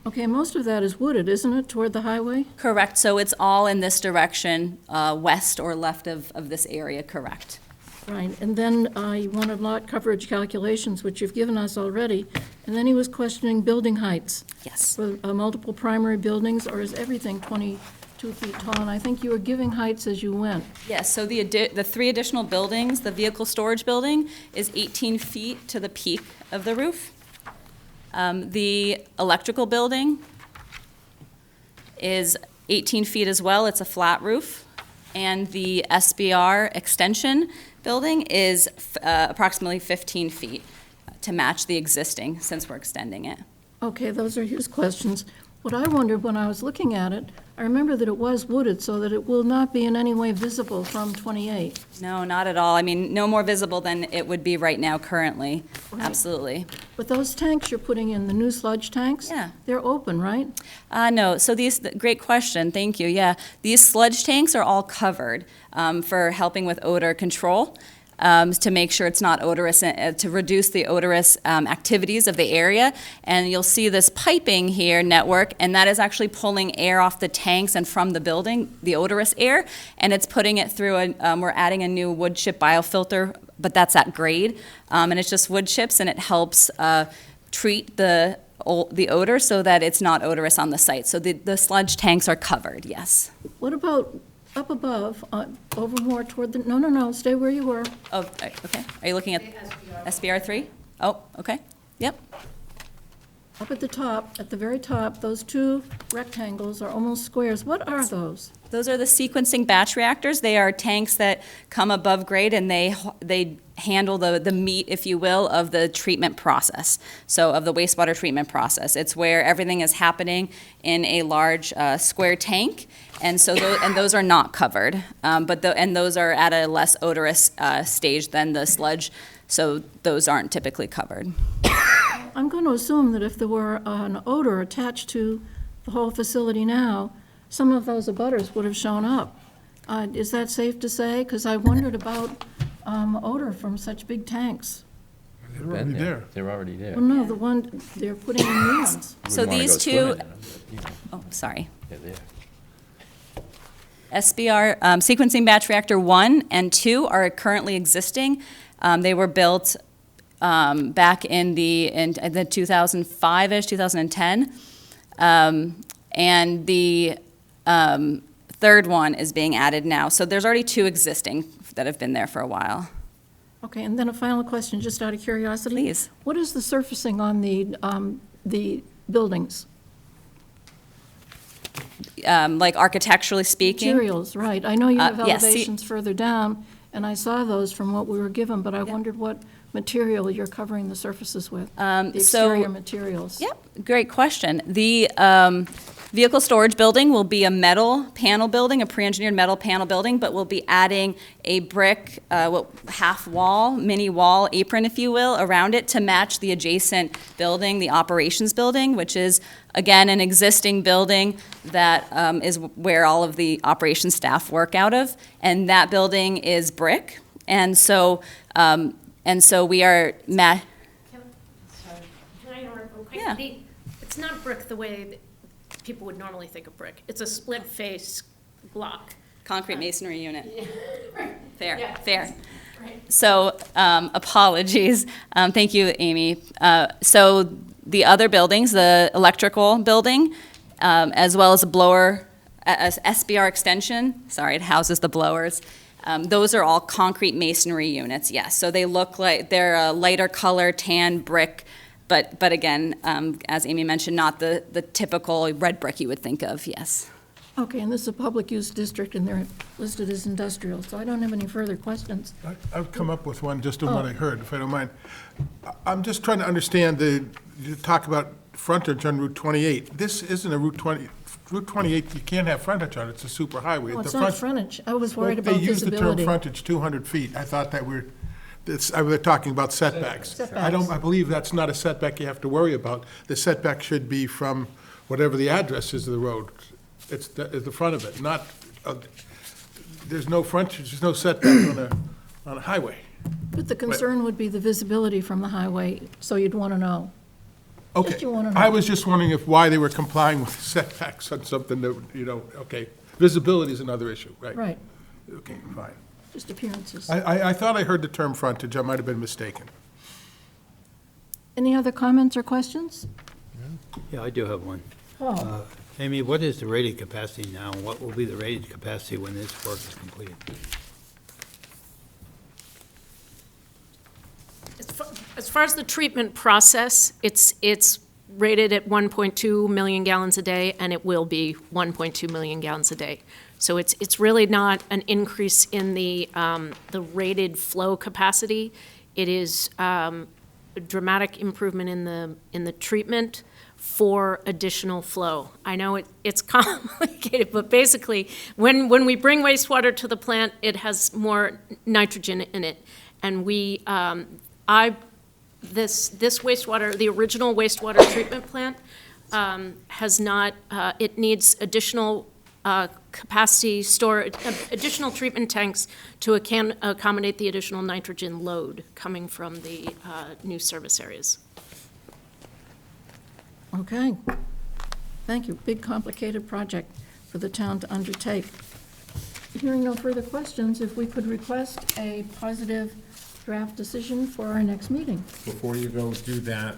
Speaker 1: Okay, most of that is wooded, isn't it, toward the highway?
Speaker 9: Correct, so it's all in this direction, west or left of this area, correct.
Speaker 1: Right, and then you wanted lot coverage calculations, which you've given us already, and then he was questioning building heights.
Speaker 9: Yes.
Speaker 1: For multiple primary buildings, or is everything 22 feet tall? And I think you were giving heights as you went.
Speaker 9: Yes, so the three additional buildings, the vehicle storage building is 18 feet to the peak of the roof. The electrical building is 18 feet as well, it's a flat roof. And the SBR extension building is approximately 15 feet to match the existing, since we're extending it.
Speaker 1: Okay, those are his questions. What I wondered when I was looking at it, I remember that it was wooded so that it will not be in any way visible from 28.
Speaker 9: No, not at all. I mean, no more visible than it would be right now currently.
Speaker 1: Right.
Speaker 9: Absolutely.
Speaker 1: But those tanks you're putting in, the new sludge tanks?
Speaker 9: Yeah.
Speaker 1: They're open, right?
Speaker 9: No, so great question, thank you, yeah. These sludge tanks are all covered for helping with odor control, to make sure it's not odorous, to reduce the odorous activities of the area. And you'll see this piping here network, and that is actually pulling air off the tanks and from the building, the odorous air, and it's putting it through, we're adding a new wood chip biofilter, but that's at grade, and it's just wood chips, and it helps treat the odor so that it's not odorous on the site. So the sludge tanks are covered, yes.
Speaker 1: What about up above, over more toward the, no, stay where you were.
Speaker 9: Oh, okay. Are you looking at SBR 3? Oh, okay. Yep.
Speaker 1: Up at the top, at the very top, those two rectangles are almost squares. What are those?
Speaker 9: Those are the sequencing batch reactors. They are tanks that come above grade, and they handle the meat, if you will, of the treatment process, so of the wastewater treatment process. It's where everything is happening in a large square tank, and so those are not covered, and those are at a less odorous stage than the sludge, so those aren't typically covered.
Speaker 1: I'm going to assume that if there were an odor attached to the whole facility now, some of those abutters would have shown up. Is that safe to say? Because I wondered about odor from such big tanks.
Speaker 8: They're already there.
Speaker 3: They're already there.
Speaker 1: Well, no, the one, they're putting in new ones.
Speaker 9: So these two, oh, sorry. SBR, sequencing batch reactor 1 and 2 are currently existing. They were built back in the 2005-ish, 2010. And the third one is being added now. So there's already two existing that have been there for a while.
Speaker 1: Okay, and then a final question, just out of curiosity.
Speaker 9: Please.
Speaker 1: What is the surfacing on the buildings?
Speaker 9: Like architecturally speaking?
Speaker 1: Materials, right. I know you have
Speaker 9: yes,
Speaker 1: elevations further down, and I saw those from what we were given, but I wondered what material you're covering the surfaces with, the exterior materials.
Speaker 9: Yep, great question. Vehicle storage building will be a metal panel building, a pre-engineered metal panel building, but we'll be adding a brick, half wall, mini wall apron, if you will, around it to match the adjacent building, the operations building, which is, again, an existing building that is where all of the operations staff work out of. And that building is brick. And so we are
Speaker 2: Sorry, can I interrupt real quick?
Speaker 9: Yeah.
Speaker 2: It's not brick the way that people would normally think of brick. It's a split-face block.
Speaker 9: concrete masonry unit. Fair,
Speaker 2: Yeah.
Speaker 9: fair.
Speaker 2: Right.
Speaker 9: So, apologies. Thank you, Amy. So the other buildings, the electrical building, as well as a blower, SBR extension, sorry, it houses the blowers. Those are all concrete masonry units, yes. So they look like, they're a lighter color tan brick, but again, as Amy mentioned, not the typical red brick you would think of, yes.
Speaker 1: Okay, and this is a public use district, and they're listed as industrial, so I don't have any further questions.
Speaker 8: I've come up with one just on what I heard, if I don't mind. I'm just trying to understand you talk about frontage on Route 28. This isn't a Route 28, you can't have frontage on it, it's a super highway.
Speaker 1: No, it's
Speaker 8: The
Speaker 1: not
Speaker 8: front-
Speaker 1: frontage. I was worried
Speaker 8: Well,
Speaker 1: about
Speaker 8: They use the term
Speaker 1: visibility.
Speaker 8: frontage 200 feet. I thought that we're talking about setbacks.
Speaker 1: Setbacks.
Speaker 8: I believe that's not a setback you have to worry about. The setback should be from whatever the address is of the road. It's the front of it, not, there's no frontage, there's no setback on a highway.
Speaker 1: But the concern would be the visibility from the highway, so you'd want to know.
Speaker 8: Okay,
Speaker 1: you wanna know.
Speaker 8: I was just wondering why they were complying with setbacks on something that, okay. Visibility is another issue, right?
Speaker 1: Right,
Speaker 8: Okay, fine.
Speaker 1: just appearances.
Speaker 8: I thought I heard the term frontage, I might have been mistaken.
Speaker 1: Any other comments or questions?
Speaker 4: Yeah, I do have one.
Speaker 1: Oh,
Speaker 4: Amy, what is the rated capacity now, and what will be the rated capacity when this work is completed?
Speaker 2: As far as the treatment process, it's rated at 1.2 million gallons a day, and it will be 1.2 million gallons a day. So it's really not an increase in the rated flow capacity. It is a dramatic improvement in the treatment for additional flow. I know it's complicated, but basically, when we bring wastewater to the plant, it has more nitrogen in it. And this wastewater, the original wastewater treatment plant, has not, it needs additional capacity storage, additional treatment tanks to accommodate the additional nitrogen load coming from the new service areas.
Speaker 1: okay. Thank you. Big, complicated project for the town to undertake. Hearing no further questions, if we could request a positive draft decision for our next meeting.
Speaker 7: Before you go do that,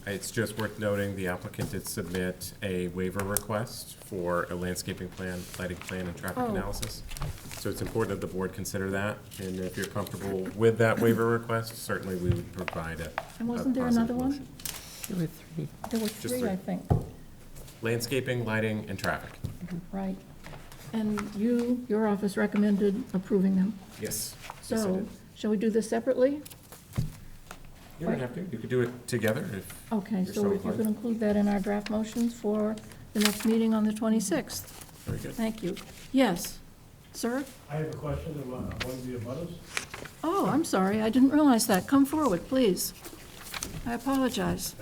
Speaker 7: it's just worth noting, the applicant did submit a waiver request for a landscaping plan, lighting plan, and traffic
Speaker 1: Oh.
Speaker 7: analysis. So it's important that the board consider that, and if you're comfortable with that waiver request, certainly we would provide a
Speaker 1: And wasn't there
Speaker 7: positive
Speaker 1: another one?
Speaker 7: motion.
Speaker 6: There were three.
Speaker 1: There were
Speaker 7: Just
Speaker 1: three,
Speaker 7: three.
Speaker 1: I think.
Speaker 7: Landscaping, lighting, and traffic.
Speaker 1: Right. And your office recommended approving them.
Speaker 7: Yes. Yes, I
Speaker 1: So,
Speaker 7: did.
Speaker 1: shall we do this separately?
Speaker 7: You don't have to, you could do it together if
Speaker 1: Okay,
Speaker 7: you're
Speaker 1: so
Speaker 7: so
Speaker 1: you
Speaker 7: inclined.
Speaker 1: can include that in our draft motions for the next meeting on the 26th.
Speaker 7: Very good.
Speaker 1: Thank you. Yes, sir?
Speaker 12: I have a question about one of the abutters.
Speaker 1: Oh, I'm sorry, I didn't realize that. Come forward, please. I apologize.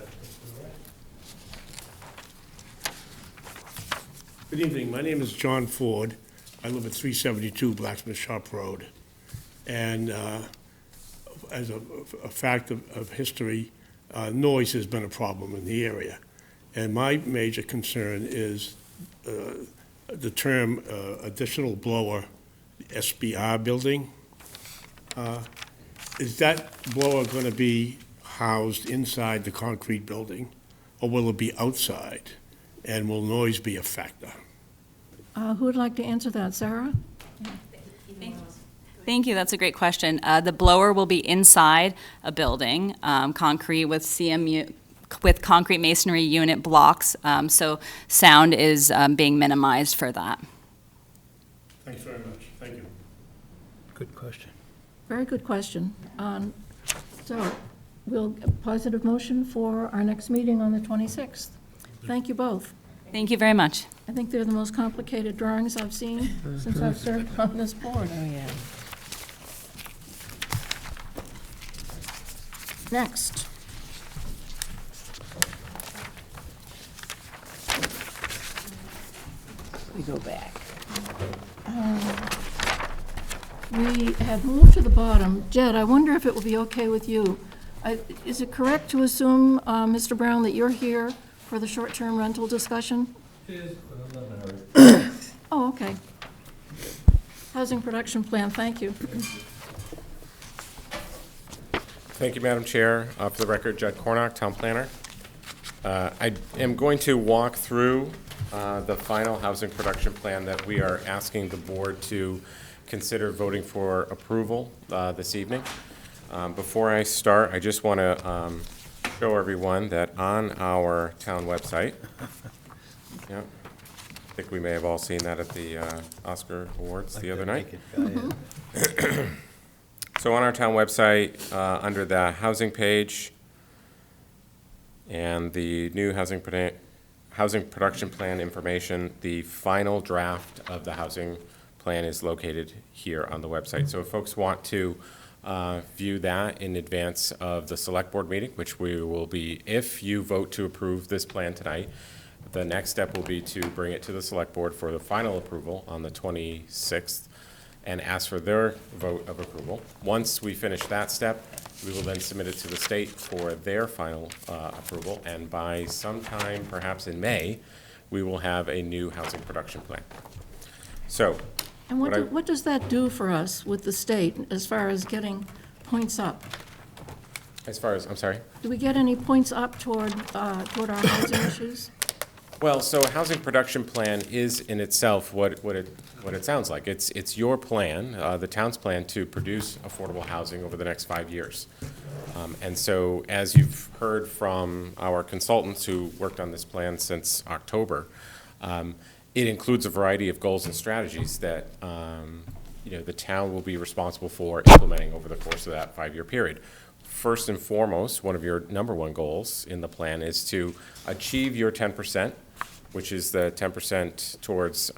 Speaker 12: Good evening, my name is John Ford. I live at 372 Blacksmith Shop Road. And as a fact of history, noise has been a problem in the area. And my major concern is the term additional blower, SBR building. Is that blower going to be housed inside the concrete building, or will it be outside? And will noise be a factor?
Speaker 1: Who would like to answer that? Sarah?
Speaker 9: Thank you, that's a great question. The blower will be inside a building, concrete with with concrete masonry unit blocks, so sound is being minimized for that.
Speaker 12: Thanks very much, thank you.
Speaker 4: Good question.
Speaker 1: Very good question. So, we'll, a positive motion for our next meeting on the 26th. Thank you both.
Speaker 9: Thank you very much.
Speaker 1: I think they're the most complicated drawings I've seen since I've served on this board.
Speaker 6: Oh, yeah.
Speaker 1: Next.
Speaker 6: We go back.
Speaker 1: We have moved to the bottom. Jed, I wonder if it will be okay with you. Is it correct to assume, Mr. Brown, that you're here for the short-term rental discussion? It is, but I'm not in a hurry. Oh, okay. Housing production plan, thank you.
Speaker 7: Thank you, Madam Chair. For the record, Judd Cornock, Town Planner. I am going to walk through the final housing production plan that we are asking the board to consider voting for approval this evening. Before I start, I just want to show everyone that on our town website, yeah, I think we may have all seen that at the Oscar Awards the other night. So on our town website, under the housing page and the new housing production plan information, the final draft of the housing plan is located here on the website. So if folks want to view that in advance of the select board meeting, which we will be, if you vote to approve this plan tonight, the next step will be to bring it to the select board for the final approval on the 26th and ask for their vote of approval. Once we finish that step, we will then submit it to the state for their final approval, and by sometime, perhaps in May, we will have a new housing production plan. So,
Speaker 1: And what does that do for us with the state as far as getting points up?
Speaker 7: as far as, I'm sorry?
Speaker 1: Do we get any points up toward our housing issues?
Speaker 7: Well, so a housing production plan is in itself what it sounds like. It's your plan, the town's plan, to produce affordable housing over the next 5 years. And so, as you've heard from our consultants who worked on this plan since October, it includes a variety of goals and strategies that the town will be responsible for implementing over the course of that 5-year period. First and foremost, one of your number one goals in the plan is to achieve your 10%, which is the 10% towards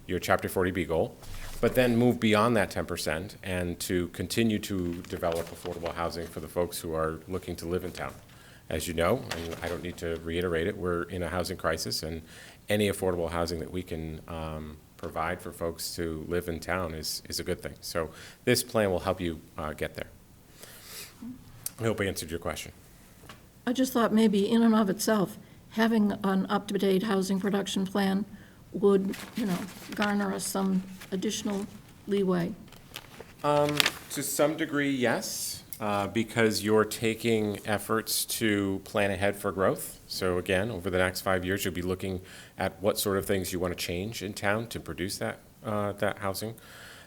Speaker 7: your Chapter 40B goal, but then move beyond that 10% and to continue to develop affordable housing for the folks who are looking to live in town. As you know, and I don't need to reiterate it, we're in a housing crisis, and any affordable housing that we can provide for folks to live in town is a good thing. So this plan will help you get there. I hope I answered your question.
Speaker 1: I just thought maybe in and of itself, having an up-to-date housing production plan would, garner us some additional leeway.
Speaker 7: To some degree, yes, because you're taking efforts to plan ahead for growth. So again, over the next 5 years, you'll be looking at what sort of things you want to change in town to produce that housing.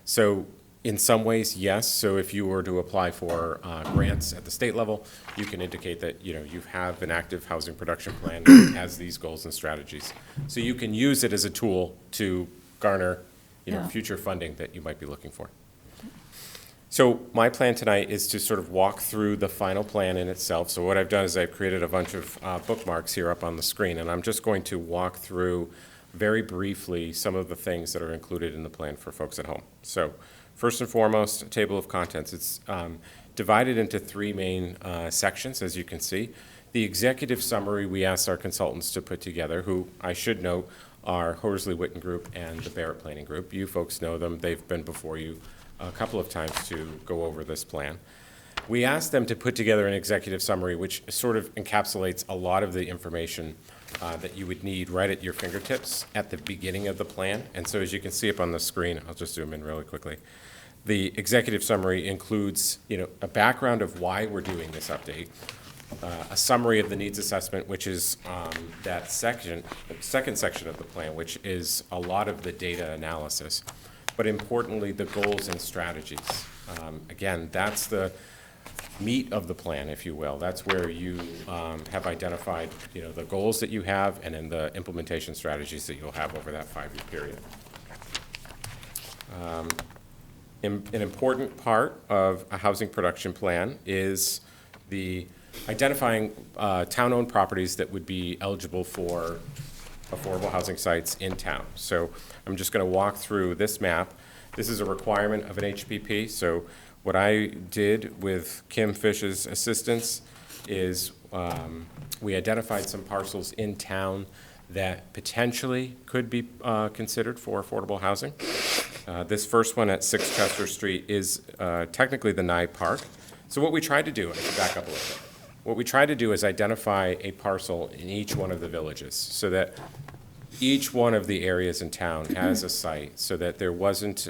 Speaker 7: So in some ways, yes. So if you were to apply for grants at the state level, you can indicate that you have an active housing production plan that has these goals and strategies. So you can use it as a tool to garner
Speaker 1: Yeah.
Speaker 7: future funding that you might be looking for. So my plan tonight is to sort of walk through the final plan in itself. So what I've done is I've created a bunch of bookmarks here up on the screen, and I'm just going to walk through very briefly some of the things that are included in the plan for folks at home. So first and foremost, a table of contents. It's divided into 3 main sections, as you can see. The executive summary we asked our consultants to put together, who I should note are Horsley Witten Group and the Barrett Planning Group. You folks know them. They've been before you a couple of times to go over this plan. We asked them to put together an executive summary which sort of encapsulates a lot of the information that you would need right at your fingertips at the beginning of the plan. And so as you can see up on the screen, I'll just zoom in really quickly. The executive summary includes, a background of why we're doing this update, a summary of the needs assessment, which is that section, the second section of the plan, which is a lot of the data analysis, but importantly, the goals and strategies. Again, that's the meat of the plan, if you will. That's where you have identified, the goals that you have and then the implementation strategies that you'll have over that 5-year period. An important part of a housing production plan is the identifying town-owned properties that would be eligible for affordable housing sites in town. So I'm just going to walk through this map. This is a requirement of an HPP. So what I did with Kim Fish's assistance is we identified some parcels in town that potentially could be considered for affordable housing. This first one at 6 Chester Street is technically the Nye Park. So what we tried to do, I should back up a little bit. What we tried to do is identify a parcel in each one of the villages so that each one of the areas in town has a site so that there wasn't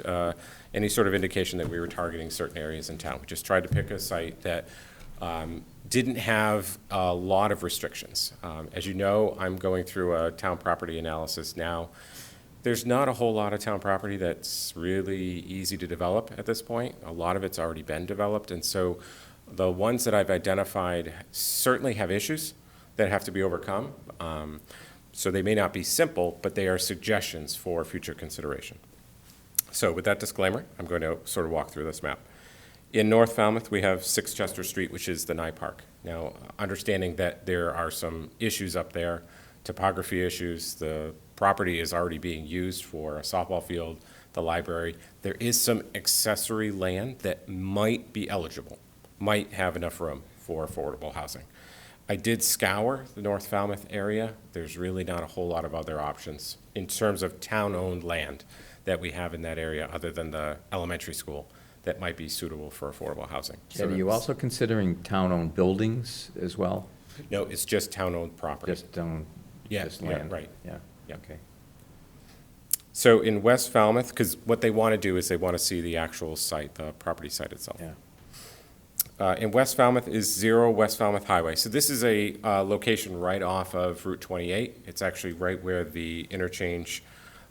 Speaker 7: any sort of indication that we were targeting certain areas in town. We just tried to pick a site that didn't have a lot of restrictions. As you know, I'm going through a town property analysis now. There's not a whole lot of town property that's really easy to develop at this point. A lot of it's already been developed, and so the ones that I've identified certainly have issues that have to be overcome. So they may not be simple, but they are suggestions for future consideration. So with that disclaimer, I'm going to sort of walk through this map. In North Falmouth, we have 6 Chester Street, which is the Nye Park. Now, understanding that there are some issues up there, topography issues, the property is already being used for a softball field, the library. There is some accessory land that might be eligible, might have enough room for affordable housing. I did scour the North Falmouth area. There's really not a whole lot of other options in terms of town-owned land that we have in that area other than the elementary school that might be suitable for affordable housing.
Speaker 3: Are you also considering town-owned buildings as well?
Speaker 7: No, it's just town-owned property.
Speaker 3: Just
Speaker 7: Yes, yeah,
Speaker 3: land?
Speaker 7: right.
Speaker 3: Yeah,
Speaker 7: Yeah.
Speaker 3: okay.
Speaker 7: So in West Falmouth, because what they want to do is they want to see the actual site, the property site itself.
Speaker 3: Yeah.
Speaker 7: In West Falmouth is 0 West Falmouth Highway. So this is a location right off of Route 28. It's actually right where the interchange,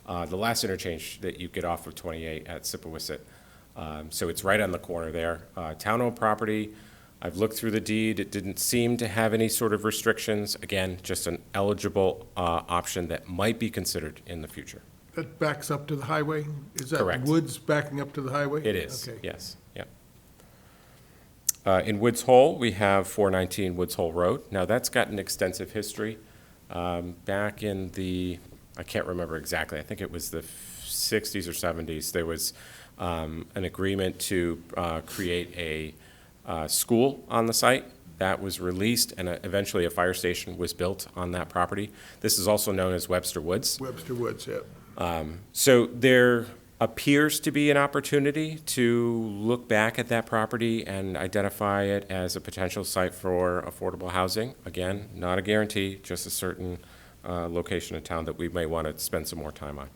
Speaker 7: the last interchange that you get off of 28 at Sippawisset. So it's right on the corner there. Town-owned property. I've looked through the deed. It didn't seem to have any sort of restrictions. Again, just an eligible option that might be considered in the future.
Speaker 8: That backs up to the highway? Is that
Speaker 7: Correct.
Speaker 8: woods backing up to the highway?
Speaker 7: It is,
Speaker 8: Okay.
Speaker 7: yes, yeah. In Woods Hole, we have 419 Woods Hole Road. Now, that's got an extensive history. Back in the, I can't remember exactly, I think it was the 60s or 70s, there was an agreement to create a school on the site. That was released, and eventually a fire station was built on that property. This is also known as Webster Woods.
Speaker 8: Webster Woods, yeah.
Speaker 7: So there appears to be an opportunity to look back at that property and identify it as a potential site for affordable housing. Again, not a guarantee, just a certain location in town that we may want to spend some more time on.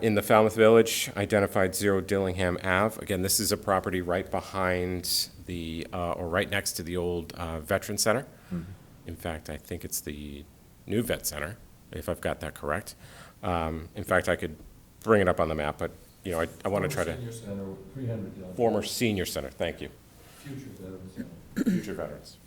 Speaker 7: In the Falmouth Village, identified 0 Dillingham Ave. Again, this is a property right behind the, or right next to the old Veteran Center.
Speaker 3: Mm-hmm.
Speaker 7: In fact, I think it's the new Vet Center, if I've got that correct. In fact, I could bring it up on the map, but, you know, I want to try to.
Speaker 13: Senior Center, 300.
Speaker 7: Former Senior Center, thank you.
Speaker 13: Future veterans.
Speaker 7: Future veterans.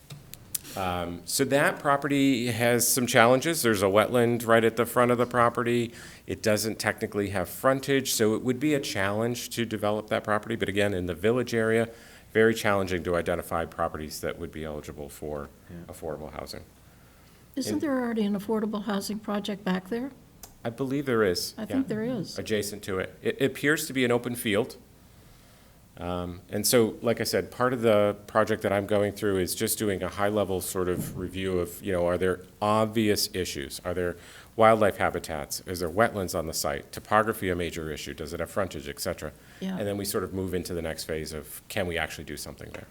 Speaker 7: So that property has some challenges. There's a wetland right at the front of the property. It doesn't technically have frontage, so it would be a challenge to develop that property. But again, in the village area, very challenging to identify properties that would be eligible for affordable housing.
Speaker 1: Isn't there already an affordable housing project back there?
Speaker 7: I believe there is.
Speaker 1: I
Speaker 7: yeah,
Speaker 1: think there is.
Speaker 7: adjacent to it. It appears to be an open field. And so, like I said, part of the project that I'm going through is just doing a high-level sort of review of, you know, are there obvious issues? Are there wildlife habitats? Is there wetlands on the site? Topography a major issue? Does it have frontage, et cetera?
Speaker 1: Yeah.
Speaker 7: And then we sort of move into the next phase of, can we actually do something there?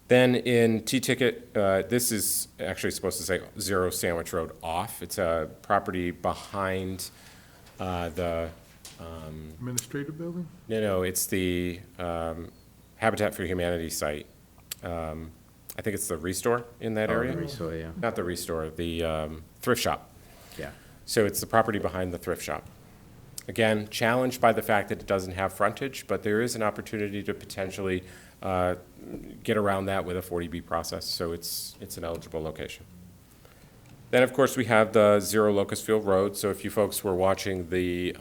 Speaker 7: Then in T-Ticket, this is actually supposed to say 0 Sandwich Road off. It's a property behind the
Speaker 8: Administrative building?
Speaker 7: No, it's the Habitat for Humanity site. I think it's the Restore in that area.
Speaker 3: The Restore, yeah.
Speaker 7: Not the Restore, the thrift shop.
Speaker 3: Yeah.
Speaker 7: So it's the property behind the thrift shop. Again, challenged by the fact that it doesn't have frontage, but there is an opportunity to potentially get around that with a 40B process, so it's an eligible location. Then, of course, we have the 0 Locust Field Road. So if you folks were watching the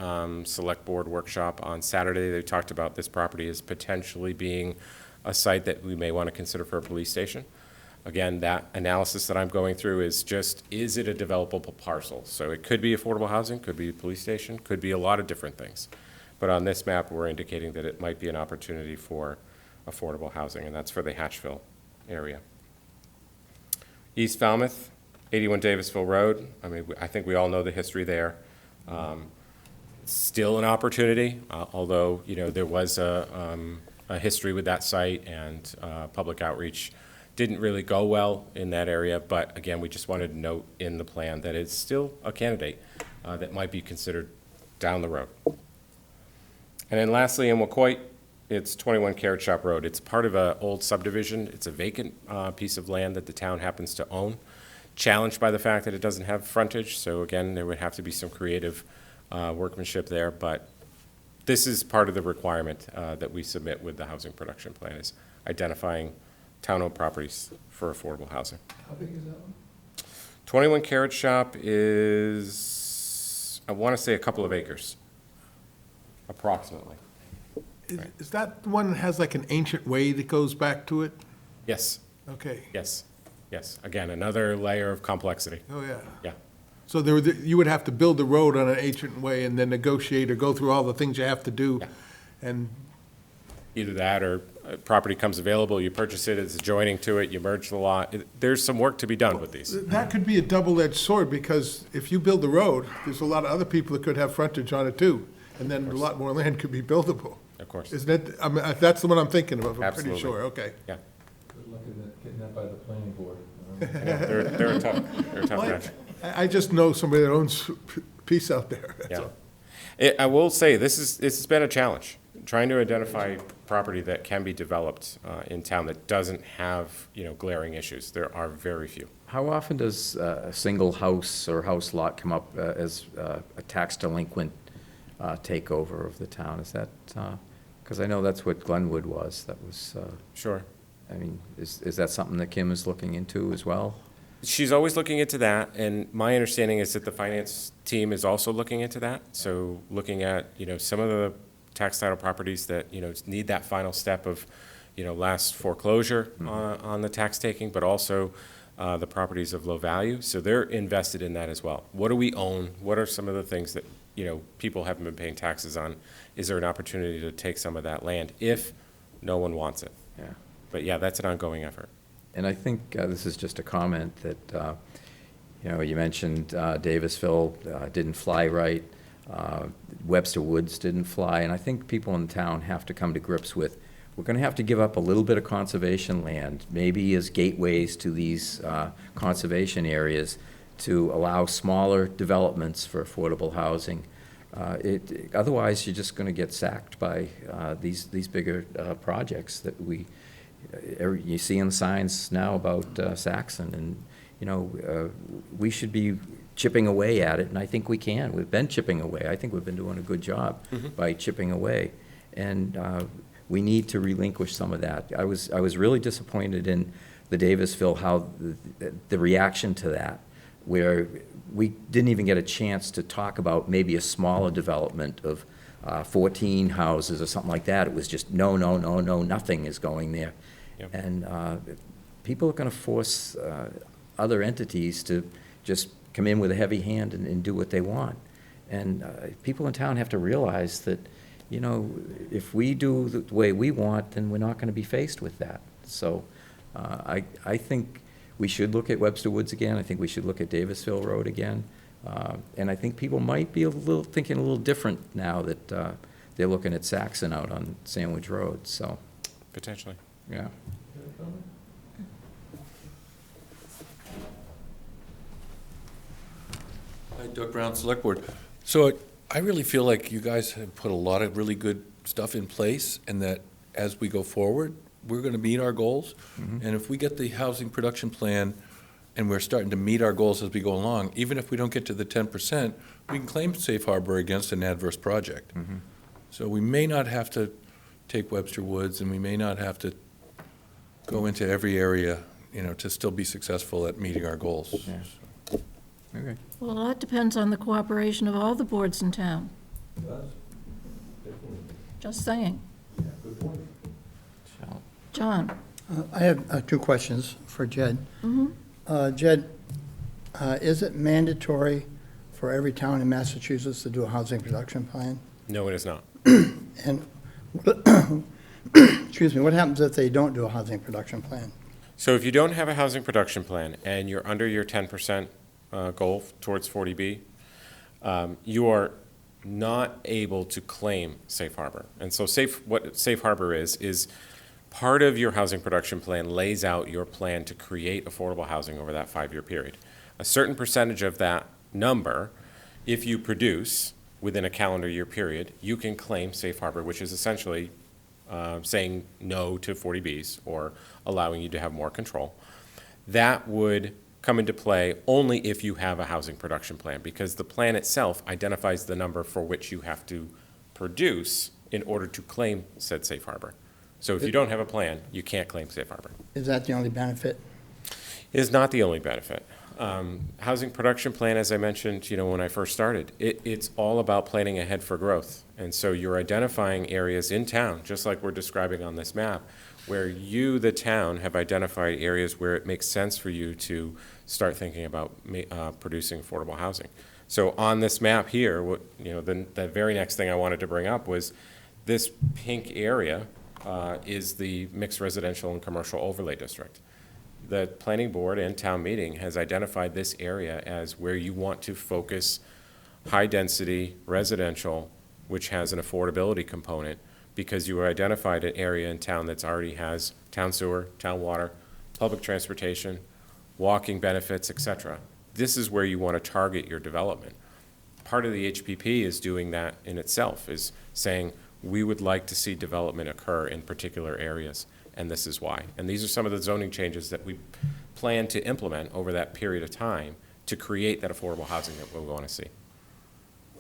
Speaker 7: Select Board workshop on Saturday, they talked about this property as potentially being a site that we may want to consider for a police station. Again, that analysis that I'm going through is just, is it a developable parcel? So it could be affordable housing, could be a police station, could be a lot of different things. But on this map, we're indicating that it might be an opportunity for affordable housing, and that's for the Hatchville area. East Falmouth, 81 Davisville Road. I mean, I think we all know the history there. Still an opportunity, although, you know, there was a history with that site, and public outreach didn't really go well in that area. But again, we just wanted to note in the plan that it's still a candidate that might be considered down the road. And then lastly, in Wacoit, it's 21 Carrot Shop Road. It's part of an old subdivision. It's a vacant piece of land that the town happens to own, challenged by the fact that it doesn't have frontage. So again, there would have to be some creative workmanship there. But this is part of the requirement that we submit with the housing production plan, is identifying town-owned properties for affordable housing.
Speaker 13: How big is that one?
Speaker 7: 21 Carrot Shop is, I want to say, a couple of acres, approximately.
Speaker 8: Is that the one that has like an ancient way that goes back to it?
Speaker 7: Yes,
Speaker 8: Okay.
Speaker 7: yes, yes. Again, another layer of complexity.
Speaker 8: Oh, yeah.
Speaker 7: Yeah,
Speaker 8: So you would have to build the road on an ancient way and then negotiate or go through all the things you have to do.
Speaker 7: Yeah.
Speaker 8: And,
Speaker 7: either that or property comes available, you purchase it, it's adjoining to it, you merge the lot. There's some work to be done with these.
Speaker 8: that could be a double-edged sword, because if you build the road, there's a lot of other people that could have frontage on it too. And then a lot more land could be buildable.
Speaker 7: Of course.
Speaker 8: Isn't it? I mean, that's the one I'm thinking of, I'm pretty
Speaker 7: Absolutely.
Speaker 8: sure, okay.
Speaker 7: Yeah.
Speaker 13: Good luck getting that by the planning board.
Speaker 7: They're a tough match.
Speaker 8: I just know somebody that owns a piece out there, that's
Speaker 7: Yeah.
Speaker 8: all.
Speaker 7: I will say, this has been a challenge, trying to identify property that can be developed in town that doesn't have, you know, glaring issues. There are very few.
Speaker 3: How often does a single house or house lot come up as a tax delinquent takeover of the town? Is that, because I know that's what Glenwood was, that was,
Speaker 7: Sure.
Speaker 3: I mean, is that something that Kim is looking into as well?
Speaker 7: She's always looking into that, and my understanding is that the finance team is also looking into that. So looking at, you know, some of the tax title properties that, you know, need that final step of, you know, last foreclosure on the tax taking, but also the properties of low value. So they're invested in that as well. What do we own? What are some of the things that, you know, people haven't been paying taxes on? Is there an opportunity to take some of that land if no one wants it?
Speaker 3: Yeah.
Speaker 7: But yeah, that's an ongoing effort.
Speaker 3: And I think this is just a comment that, you know, you mentioned Davisville didn't fly right, Webster Woods didn't fly, and I think people in town have to come to grips with, we're going to have to give up a little bit of conservation land, maybe as gateways to these conservation areas, to allow smaller developments for affordable housing. Otherwise, you're just going to get sacked by these bigger projects that you see in the signs now about Saxon, and, you know, we should be chipping away at it, and I think we can. We've been chipping away. I think we've been doing a good job by chipping away, and we need to relinquish some of that. I was really disappointed in the Davisville, how the reaction to that, where we didn't even get a chance to talk about maybe a smaller development of 14 houses or something like that. It was just, no, nothing is going there.
Speaker 7: Yep.
Speaker 3: And people are going to force other entities to just come in with a heavy hand and do what they want. And people in town have to realize that, you know, if we do the way we want, then we're not going to be faced with that. So I think we should look at Webster Woods again. I think we should look at Davisville Road again. And I think people might be thinking a little different now that they're looking at Saxon out on Sandwich Road, so,
Speaker 7: Potentially.
Speaker 3: yeah.
Speaker 13: Hi, Doug Brown, Select Board. So I really feel like you guys have put a lot of really good stuff in place, and that as we go forward, we're going to meet our goals. And if we get the housing production plan and we're starting to meet our goals as we go along, even if we don't get to the 10%, we can claim safe harbor against an adverse project. So we may not have to take Webster Woods, and we may not have to go into every area, you know, to still be successful at meeting our goals.
Speaker 3: Yeah. Okay.
Speaker 1: Well, a lot depends on the cooperation of all the boards in town.
Speaker 13: It does. Definitely.
Speaker 1: Just saying.
Speaker 13: Yeah, good point.
Speaker 3: So,
Speaker 1: John?
Speaker 10: I have two questions for Jed. Jed, is it mandatory for every town in Massachusetts to do a housing production plan?
Speaker 7: No, it is not.
Speaker 10: And, excuse me, what happens if they don't do a housing production plan?
Speaker 7: So if you don't have a housing production plan and you're under your 10% goal towards 40B, you are not able to claim safe harbor. And so what safe harbor is part of your housing production plan lays out your plan to create affordable housing over that 5-year period. A certain percentage of that number, if you produce within a calendar year period, you can claim safe harbor, which is essentially saying no to 40Bs or allowing you to have more control. That would come into play only if you have a housing production plan, because the plan itself identifies the number for which you have to produce in order to claim said safe harbor. So if you don't have a plan, you can't claim safe harbor.
Speaker 10: Is that the only benefit?
Speaker 7: It is not the only benefit. Housing production plan, as I mentioned, when I first started, it's all about planning ahead for growth. And so you're identifying areas in town, just like we're describing on this map, where you, the town, have identified areas where it makes sense for you to start thinking about producing affordable housing. So on this map here, the very next thing I wanted to bring up was this pink area is the mixed residential and commercial overlay district. The planning board and town meeting has identified this area as where you want to focus high-density residential, which has an affordability component, because you identified an area in town that already has town sewer, town water, public transportation, walking benefits, et cetera. This is where you want to target your development. Part of the HPP is doing that in itself, is saying we would like to see development occur in particular areas, and this is why. And these are some of the zoning changes that we plan to implement over that period of time to create that affordable housing that we want to see.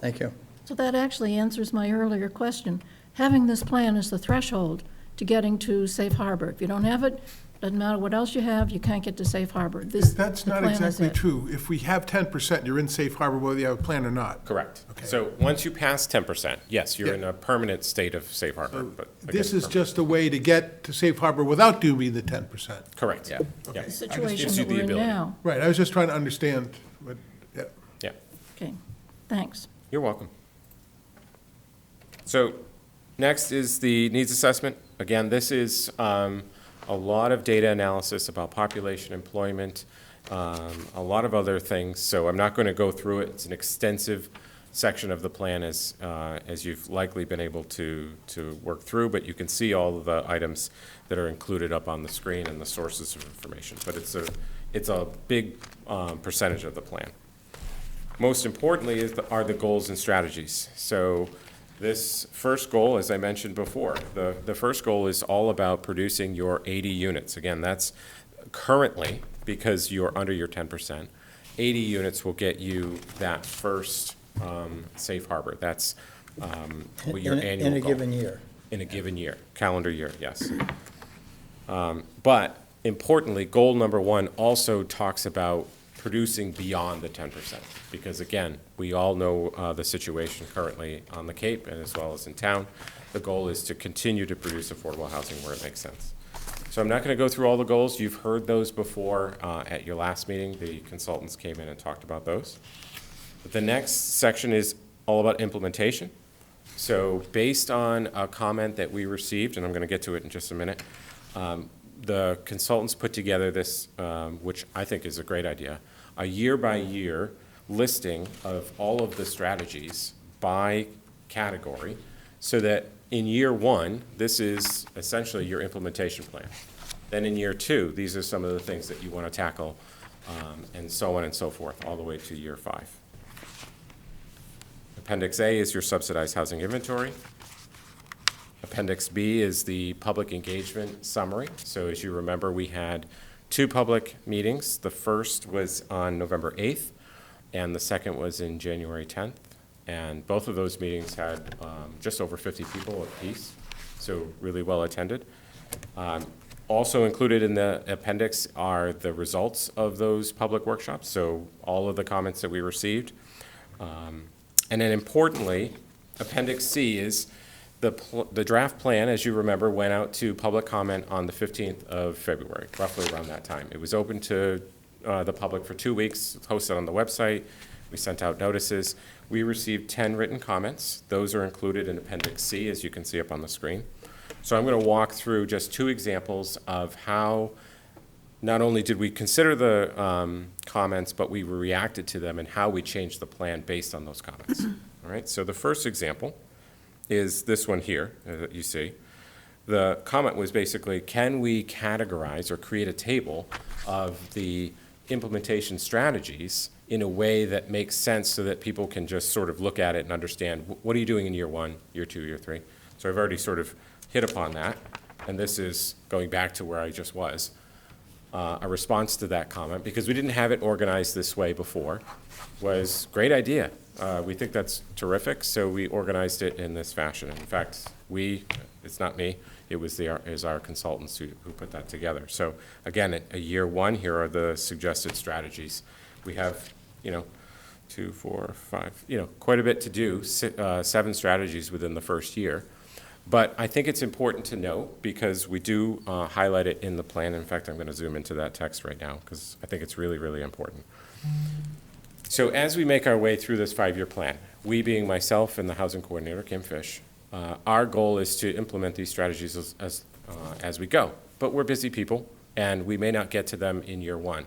Speaker 10: Thank you.
Speaker 1: So that actually answers my earlier question. Having this plan is the threshold to getting to safe harbor. If you don't have it, doesn't matter what else you have, you can't get to safe harbor.
Speaker 8: That's
Speaker 1: the
Speaker 8: not
Speaker 1: plan is
Speaker 8: exactly
Speaker 1: it.
Speaker 8: true. If we have 10%, you're in safe harbor whether you have a plan or not.
Speaker 7: Correct.
Speaker 8: Okay.
Speaker 7: So once you pass 10%, yes, you're
Speaker 8: Yeah.
Speaker 7: in a permanent state of safe harbor.
Speaker 8: So
Speaker 7: But
Speaker 8: this
Speaker 7: again,
Speaker 8: is just a way to get to safe harbor without doing the 10%.
Speaker 7: correct.
Speaker 3: Yeah.
Speaker 7: Yeah.
Speaker 1: The situation
Speaker 7: Gives you
Speaker 1: that
Speaker 7: the
Speaker 1: we're in
Speaker 7: ability.
Speaker 1: now.
Speaker 8: Right, I was just trying to understand what, yeah.
Speaker 7: Yeah.
Speaker 1: Okay, thanks.
Speaker 7: You're welcome. So next is the needs assessment. Again, this is a lot of data analysis about population, employment, a lot of other things. So I'm not going to go through it. It's an extensive section of the plan as you've likely been able to work through, but you can see all of the items that are included up on the screen and the sources of information. But it's a big percentage of the plan. Most importantly are the goals and strategies. So this first goal, as I mentioned before, the first goal is all about producing your 80 units. Again, that's currently, because you're under your 10%, 80 units will get you that first safe harbor. That's what your annual goal.
Speaker 10: In a given year.
Speaker 7: In a given year, calendar year, yes. But importantly, goal number 1 also talks about producing beyond the 10%, because again, we all know the situation currently on the Cape and as well as in town. The goal is to continue to produce affordable housing where it makes sense. So I'm not going to go through all the goals. You've heard those before at your last meeting. The consultants came in and talked about those. But the next section is all about implementation. So based on a comment that we received, and I'm going to get to it in just a minute, the consultants put together this, which I think is a great idea, a year-by-year listing of all of the strategies by category, so that in year 1, this is essentially your implementation plan. Then in year 2, these are some of the things that you want to tackle, and so on and so forth, all the way to year 5. Appendix A is your subsidized housing inventory. Appendix B is the public engagement summary. So as you remember, we had 2 public meetings. The first was on November 8th, and the second was in January 10th. And both of those meetings had just over 50 people apiece, so really well attended. Also included in the appendix are the results of those public workshops, so all of the comments that we received. And then importantly, Appendix C is The draft plan, as you remember, went out to public comment on the 15th of February, roughly around that time. It was open to the public for 2 weeks, posted on the website. We sent out notices. We received 10 written comments. Those are included in Appendix C, as you can see up on the screen. So I'm going to walk through just 2 examples of how not only did we consider the comments, but we reacted to them and how we changed the plan based on those comments. All right, so the first example is this one here that you see. The comment was basically, can we categorize or create a table of the implementation strategies in a way that makes sense so that people can just sort of look at it and understand, what are you doing in year 1, year 2, year 3? So I've already sort of hit upon that, and this is going back to where I just was, a response to that comment, because we didn't have it organized this way before, was great idea. We think that's terrific, so we organized it in this fashion. In fact, it's not me, it was our consultants who put that together. So again, at year 1, here are the suggested strategies. We have, 2, 4, 5, quite a bit to do, 7 strategies within the first year. But I think it's important to note, because we do highlight it in the plan. In fact, I'm going to zoom into that text right now, because I think it's really, really important. So as we make our way through this 5-year plan, we being myself and the housing coordinator, Kim Fish, our goal is to implement these strategies as we go. But we're busy people, and we may not get to them in year 1.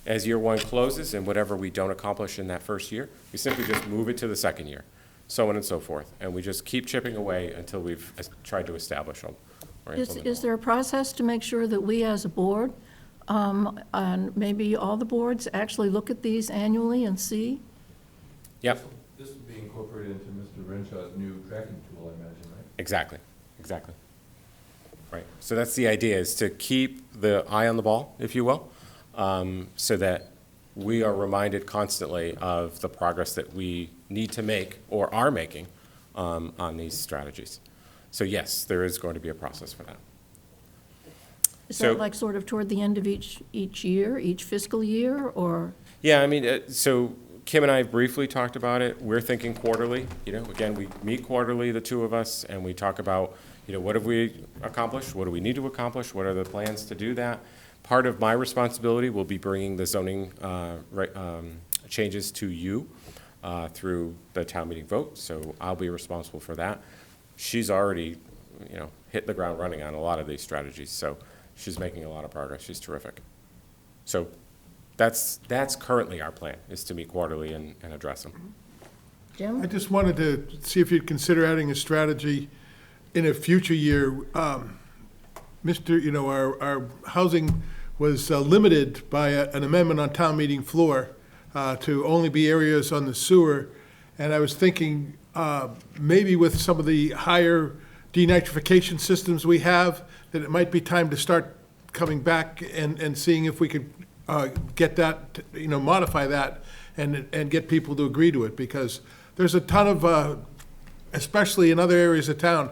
Speaker 7: As year 1 closes, and whatever we don't accomplish in that first year, we simply just move it to the second year, so on and so forth. And we just keep chipping away until we've tried to establish them or implement
Speaker 1: Is
Speaker 7: them.
Speaker 1: there a process to make sure that we as a board, and maybe all the boards, actually look at these annually and see?
Speaker 7: Yep,
Speaker 13: This would be incorporated into Mr. Renshaw's new tracking tool, I imagine, right?
Speaker 7: exactly. Right, so that's the idea, is to keep the eye on the ball, if you will, so that we are reminded constantly of the progress that we need to make or are making on these strategies. So yes, there is going to be a process for that.
Speaker 1: Is
Speaker 7: So-
Speaker 1: that like sort of toward the end of each year, each fiscal year, or?
Speaker 7: Yeah, I mean, so Kim and I briefly talked about it. We're thinking quarterly. Again, we meet quarterly, the 2 of us, and we talk about, what have we accomplished? What do we need to accomplish? What are the plans to do that? Part of my responsibility will be bringing the zoning changes to you through the town meeting vote, so I'll be responsible for that. She's already, hit the ground running on a lot of these strategies, so she's making a lot of progress. She's terrific. So that's currently our plan, is to meet quarterly and address them.
Speaker 1: Jim?
Speaker 8: I just wanted to see if you'd consider adding a strategy in a future year. Our housing was limited by an amendment on town meeting floor to only be areas on the sewer. And I was thinking maybe with some of the higher denitrification systems we have, that it might be time to start coming back and seeing if we could get that, modify that and get people to agree to it. Because there's a ton of, especially in other areas of town,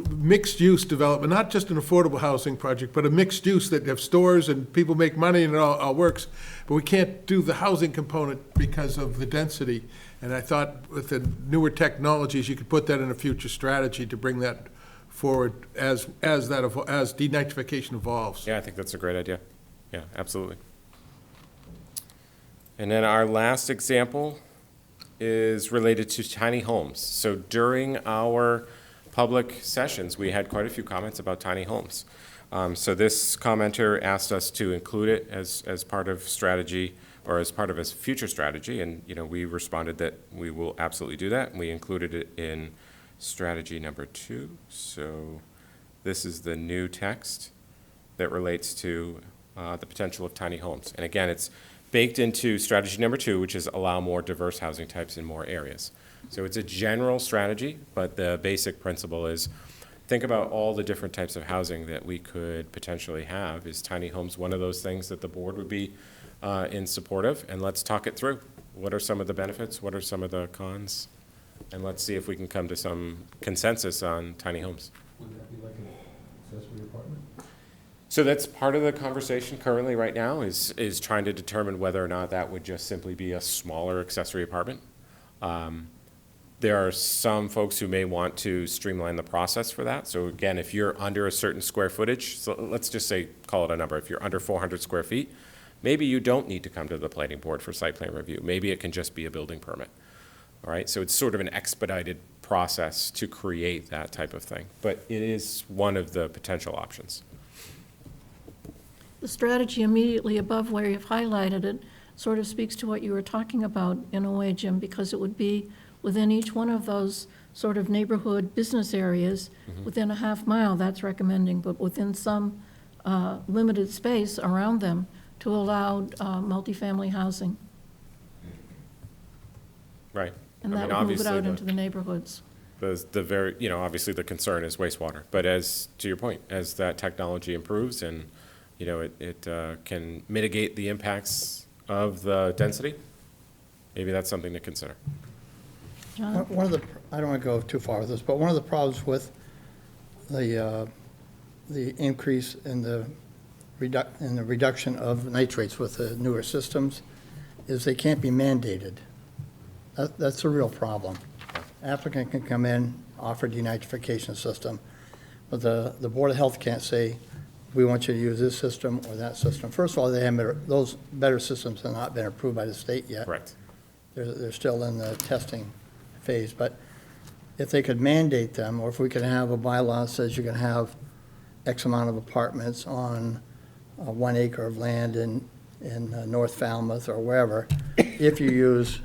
Speaker 8: mixed-use development, not just an affordable housing project, but a mixed use that have stores and people make money and it all works. But we can't do the housing component because of the density. And I thought with the newer technologies, you could put that in a future strategy to bring that forward as denitrification evolves.
Speaker 7: Yeah, I think that's a great idea. Yeah, absolutely. And then our last example is related to tiny homes. So during our public sessions, we had quite a few comments about tiny homes. So this commenter asked us to include it as part of strategy, or as part of a future strategy, and we responded that we will absolutely do that, and we included it in strategy number 2. So this is the new text that relates to the potential of tiny homes. And again, it's baked into strategy number 2, which is allow more diverse housing types in more areas. So it's a general strategy, but the basic principle is think about all the different types of housing that we could potentially have. Is tiny homes one of those things that the board would be in support of? And let's talk it through. What are some of the benefits? What are some of the cons? And let's see if we can come to some consensus on tiny homes.
Speaker 13: Would that be like an accessory apartment?
Speaker 7: So that's part of the conversation currently right now is trying to determine whether or not that would just simply be a smaller accessory apartment. There are some folks who may want to streamline the process for that. So again, if you're under a certain square footage, so let's just say, call it a number, if you're under 400 square feet, maybe you don't need to come to the planning board for site plan review. Maybe it can just be a building permit. All right, so it's sort of an expedited process to create that type of thing. But it is one of the potential options.
Speaker 1: The strategy immediately above where you've highlighted it sort of speaks to what you were talking about in a way, Jim, because it would be within each one of those sort of neighborhood business areas, within a half mile, that's recommending, but within some limited space around them to allow multifamily housing.
Speaker 7: Right.
Speaker 1: And
Speaker 7: I
Speaker 1: that
Speaker 7: mean,
Speaker 1: would move it
Speaker 7: obviously
Speaker 1: out into the neighborhoods.
Speaker 7: The very, obviously the concern is wastewater. But as, to your point, as that technology improves and, it can mitigate the impacts of the density, maybe that's something to consider.
Speaker 1: John?
Speaker 10: One of the, I don't want to go too far with this, but one of the problems with the increase in the reduction of nitrates with the newer systems is they can't be mandated. That's a real problem. Applicant can come in, offer denitrification system, but the Board of Health can't say, we want you to use this system or that system. First of all, those better systems have not been approved by the state yet.
Speaker 7: Correct.
Speaker 10: They're still in the testing phase, but if they could mandate them, or if we could have a bylaw that says you can have X amount of apartments on 1 acre of land in North Falmouth or wherever, if you use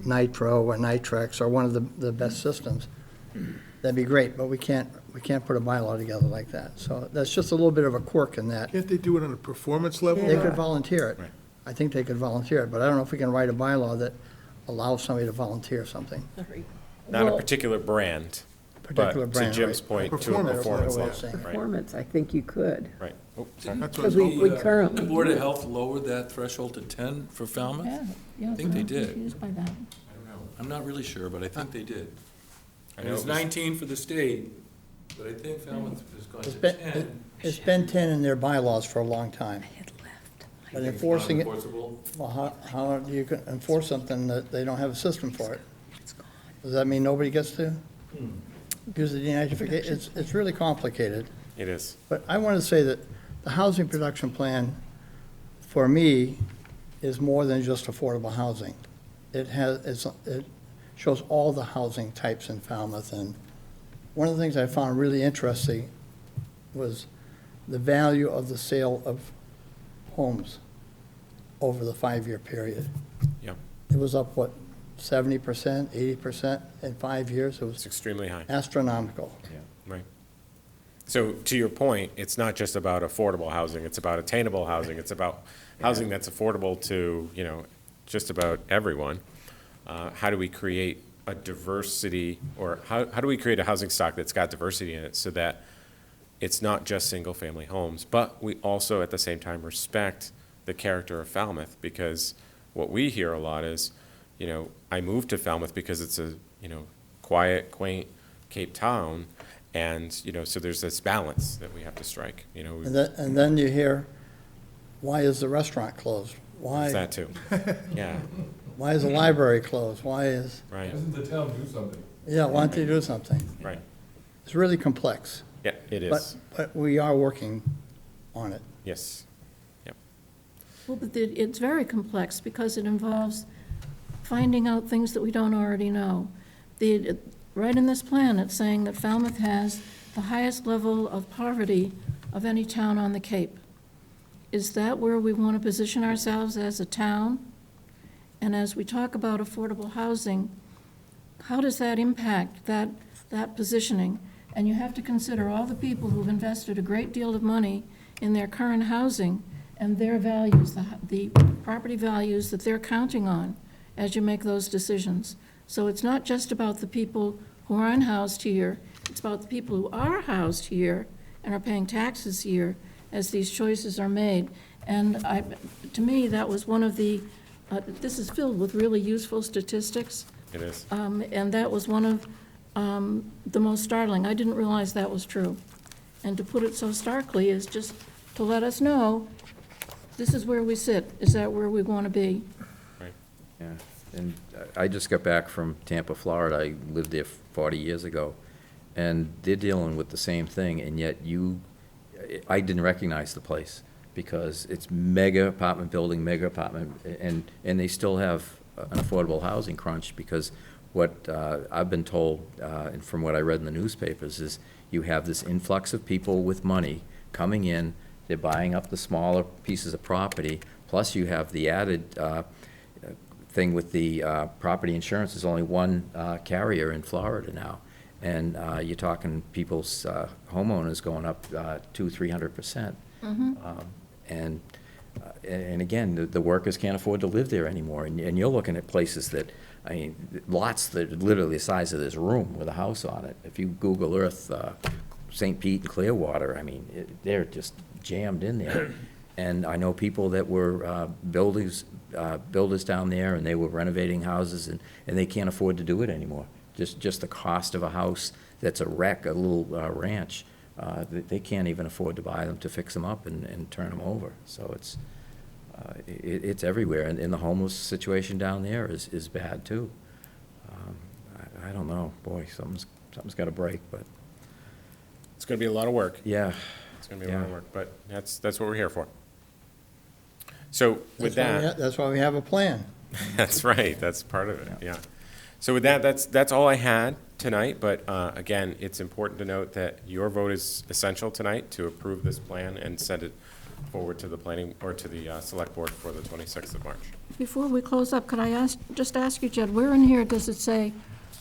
Speaker 10: Nitro or Nitrex or one of the best systems, that'd be great, but we can't put a bylaw together like that. So that's just a little bit of a quirk in that.
Speaker 8: Can't they do it on a performance level?
Speaker 10: They could volunteer it.
Speaker 7: Right.
Speaker 10: I think they could volunteer it, but I don't know if we can write a bylaw that allows somebody to volunteer something.
Speaker 7: Not a
Speaker 1: Well-
Speaker 7: particular brand,
Speaker 10: Particular
Speaker 7: but
Speaker 10: brand,
Speaker 7: to Jim's
Speaker 10: right.
Speaker 7: point, to a
Speaker 8: Performance.
Speaker 7: performance
Speaker 10: Better way of
Speaker 7: level.
Speaker 10: saying it.
Speaker 7: Right,
Speaker 6: Performance, I think you could.
Speaker 7: right. Oh, sorry.
Speaker 8: That's what I was
Speaker 6: Because we
Speaker 8: hoping.
Speaker 6: currently.
Speaker 13: The Board of Health lowered that threshold to 10 for Falmouth?
Speaker 1: Yeah,
Speaker 13: I think they
Speaker 1: I'm
Speaker 13: did.
Speaker 1: confused by that.
Speaker 13: I'm not really sure, but I think they did.
Speaker 7: I
Speaker 13: And
Speaker 7: know
Speaker 13: it's
Speaker 7: it was-
Speaker 13: 19 for the state, but I think Falmouth has gone
Speaker 10: It's
Speaker 13: to
Speaker 10: been,
Speaker 13: 10.
Speaker 10: it's been 10 in their bylaws for a long time. But enforcing it,
Speaker 13: Enforceable.
Speaker 10: well, how do you enforce something that they don't have a system for it? Does that mean nobody gets to use the denitrification? It's really complicated.
Speaker 7: It is.
Speaker 10: But I want to say that the housing production plan, for me, is more than just affordable housing. It shows all the housing types in Falmouth, and one of the things I found really interesting was the value of the sale of homes over the 5-year period.
Speaker 7: Yeah,
Speaker 10: It was up, what, 70%, 80% in 5 years? It
Speaker 7: it's
Speaker 10: was
Speaker 7: extremely high.
Speaker 10: astronomical.
Speaker 7: Yeah, right. So to your point, it's not just about affordable housing, it's about attainable housing, it's about housing that's affordable to, just about everyone. How do we create a diversity, or how do we create a housing stock that's got diversity in it so that it's not just single-family homes, but we also at the same time respect the character of Falmouth? Because what we hear a lot is, I moved to Falmouth because it's a, quiet, quaint Cape town, and, so there's this balance that we have to strike,
Speaker 10: And then you hear, why is the restaurant closed?
Speaker 7: There's that too. Yeah,
Speaker 10: Why is the library closed? Why is,
Speaker 7: right,
Speaker 13: Doesn't the town do something?
Speaker 10: yeah, why don't they do something?
Speaker 7: right.
Speaker 10: It's really complex,
Speaker 7: Yeah, it is.
Speaker 10: but we are working on it.
Speaker 7: Yes. Yep.
Speaker 1: Well, but it's very complex because it involves finding out things that we don't already know. Right in this plan, it's saying that Falmouth has the highest level of poverty of any town on the Cape. Is that where we want to position ourselves as a town? And as we talk about affordable housing, how does that impact that positioning? And you have to consider all the people who've invested a great deal of money in their current housing and their values, the property values that they're counting on as you make those decisions. So it's not just about the people who are unhoused here, it's about the people who are housed here and are paying taxes here as these choices are made. And to me, that was one of the, this is filled with really useful statistics,
Speaker 7: It is.
Speaker 1: and that was one of the most startling. I didn't realize that was true. And to put it so starkly is just to let us know, this is where we sit. Is that where we want to be?
Speaker 7: Right.
Speaker 3: Yeah. And I just got back from Tampa, Florida. I lived there 40 years ago, and they're dealing with the same thing, and yet I didn't recognize the place because it's mega apartment building, mega apartment, and they still have an affordable housing crunch because what I've been told, and from what I read in the newspapers, is you have this influx of people with money coming in, they're buying up the smaller pieces of property, plus you have the added thing with the property insurance. There's only one carrier in Florida now, and you're talking people's homeowners going up 200-300%. And again, the workers can't afford to live there anymore, and you're looking at places that, I mean, lots that are literally the size of this room with a house on it. If you Google Earth, St. Pete and Clearwater, I mean, they're just jammed in there. And I know people that were builders down there, and they were renovating houses, and they can't afford to do it anymore. Just the cost of a house that's a wreck, a little ranch, they can't even afford to buy them to fix them up and turn them over. So it's everywhere, and the homeless situation down there is bad too. I don't know, boy, something's got to break, but
Speaker 7: It's going to be a lot of work.
Speaker 3: yeah.
Speaker 7: It's going to be a lot of work, but that's what we're here for. So with that,
Speaker 10: That's why we have a plan.
Speaker 7: that's right, that's part of it, yeah. So with that, that's all I had tonight, but again, it's important to note that your vote is essential tonight to approve this plan and send it forward to the planning, or to the select board for the 26th of March.
Speaker 1: Before we close up, could I just ask you, Jed, where in here does it say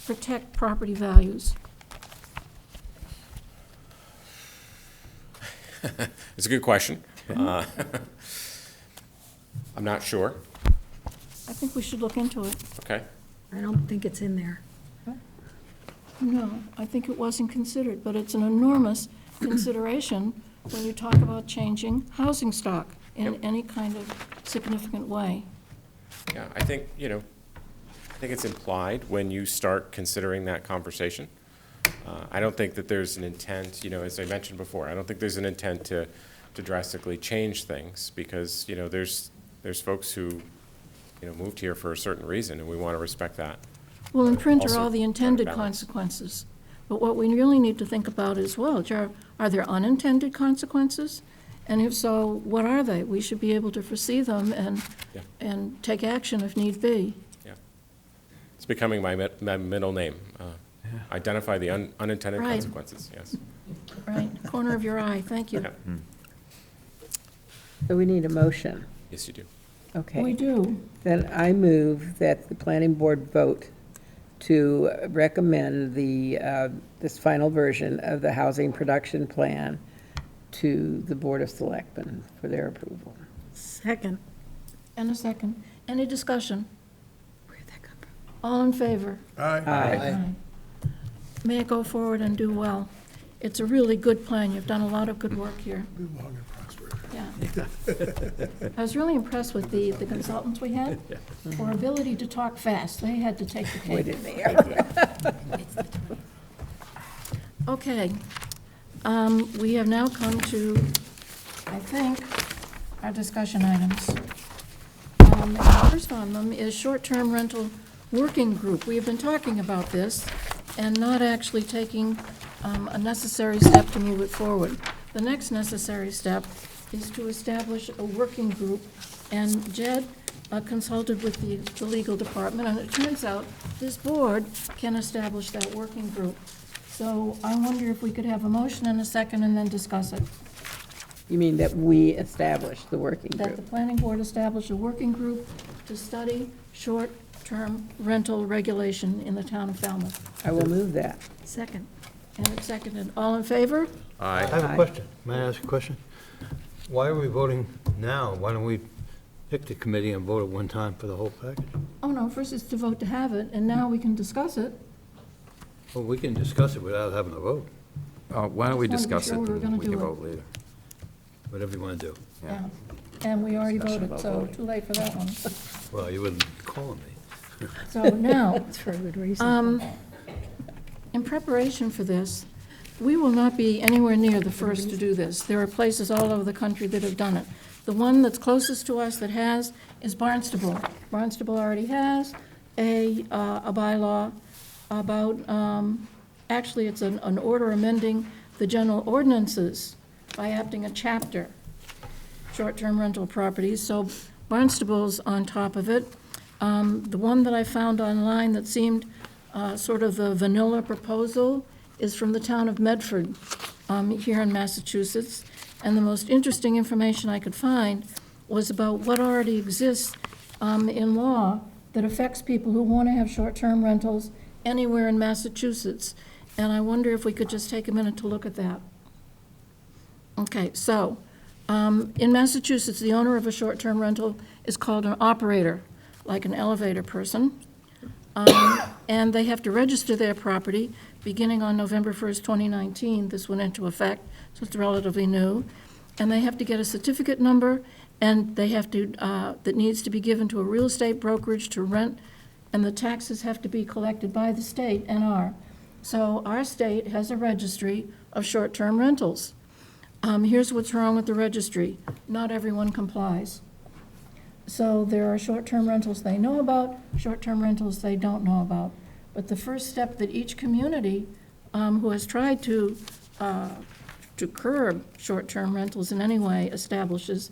Speaker 1: protect property values?
Speaker 7: It's a good question. I'm not sure.
Speaker 1: I think we should look into it.
Speaker 7: Okay.
Speaker 14: I don't think it's in there.
Speaker 1: No, I think it wasn't considered, but it's an enormous consideration when you talk about changing housing stock in
Speaker 7: Yep.
Speaker 1: any kind of significant way.
Speaker 7: Yeah, I think, I think it's implied when you start considering that conversation. I don't think that there's an intent, as I mentioned before, I don't think there's an intent to drastically change things, because, there's folks who, moved here for a certain reason, and we want to respect that.
Speaker 1: Well, in print are
Speaker 7: Also
Speaker 1: all the
Speaker 7: trying to
Speaker 1: intended
Speaker 7: balance.
Speaker 1: consequences. But what we really need to think about as well, are there unintended consequences? And if so, what are they? We should be able to foresee them
Speaker 7: Yeah.
Speaker 1: and take action if need be.
Speaker 7: Yeah. It's becoming my middle name. Identify the unintended
Speaker 1: Right.
Speaker 7: consequences, yes.
Speaker 1: Right, corner of your eye, thank you.
Speaker 7: Yeah.
Speaker 6: So we need a motion.
Speaker 7: Yes, you do.
Speaker 6: Okay.
Speaker 1: We do.
Speaker 6: Then I move that the planning board vote to recommend this final version of the housing production plan to the Board of Selectmen for their approval.
Speaker 14: Second.
Speaker 1: And a second. Any discussion?
Speaker 14: Where'd that come from?
Speaker 1: All in favor?
Speaker 8: Aye.
Speaker 6: Aye.
Speaker 1: May it go forward and do well. It's a really good plan. You've done a lot of good work here.
Speaker 8: Live long and prosper.
Speaker 1: Yeah. I was really impressed with the consultants we had. For ability to talk fast, they had to take the
Speaker 6: Wait
Speaker 1: cake.
Speaker 6: in there.
Speaker 1: Okay. We have now come to, I think, our discussion items. And the first on them is short-term rental working group. We have been talking about this and not actually taking a necessary step to move it forward. The next necessary step is to establish a working group, and Jed consulted with the legal department, and it turns out this board can establish that working group. So I wonder if we could have a motion and a second and then discuss it.
Speaker 6: You mean that we establish the working
Speaker 1: That the
Speaker 6: group?
Speaker 1: planning board establish a working group to study short-term rental regulation in the town of Falmouth.
Speaker 6: I will move that.
Speaker 14: Second.
Speaker 1: And it's seconded. All in favor?
Speaker 4: I have a question. May I ask a question? Why are we voting now? Why don't we pick the committee and vote at one time for the whole package?
Speaker 1: Oh, no, first it's to vote to have it, and now we can discuss it.
Speaker 4: Well, we can discuss it without having a vote,
Speaker 3: Why don't we
Speaker 1: Just wanted to be
Speaker 3: discuss it,
Speaker 1: sure we were
Speaker 3: and
Speaker 1: gonna
Speaker 3: we can
Speaker 1: do it.
Speaker 3: vote later.
Speaker 4: whatever you want to do.
Speaker 3: Yeah.
Speaker 1: And we already
Speaker 3: Discussion
Speaker 1: voted,
Speaker 3: about
Speaker 1: so
Speaker 3: voting.
Speaker 1: too late for that one.
Speaker 4: Well, you wouldn't be calling me.
Speaker 1: So now,
Speaker 14: That's for a good reason.
Speaker 1: in preparation for this, we will not be anywhere near the first to do this. There are places all over the country that have done it. The one that's closest to us that has is Barnstable. Barnstable already has. a bylaw about, actually, it's an order amending the general ordinances by adding a chapter, short-term rental properties. So Barnstable's on top of it. The one that I found online that seemed sort of the vanilla proposal is from the town of Medford, here in Massachusetts. And the most interesting information I could find was about what already exists in law that affects people who want to have short-term rentals anywhere in Massachusetts. And I wonder if we could just take a minute to look at that. Okay, so in Massachusetts, the owner of a short-term rental is called an operator, like an elevator person. And they have to register their property beginning on November 1st, 2019. This went into effect, so it's relatively new. And they have to get a certificate number, and they have to, that needs to be given to a real estate brokerage to rent, and the taxes have to be collected by the state, NR. So our state has a registry of short-term rentals. Here's what's wrong with the registry. Not everyone complies. So there are short-term rentals they know about, short-term rentals they don't know about. But the first step that each community who has tried to curb short-term rentals in any way establishes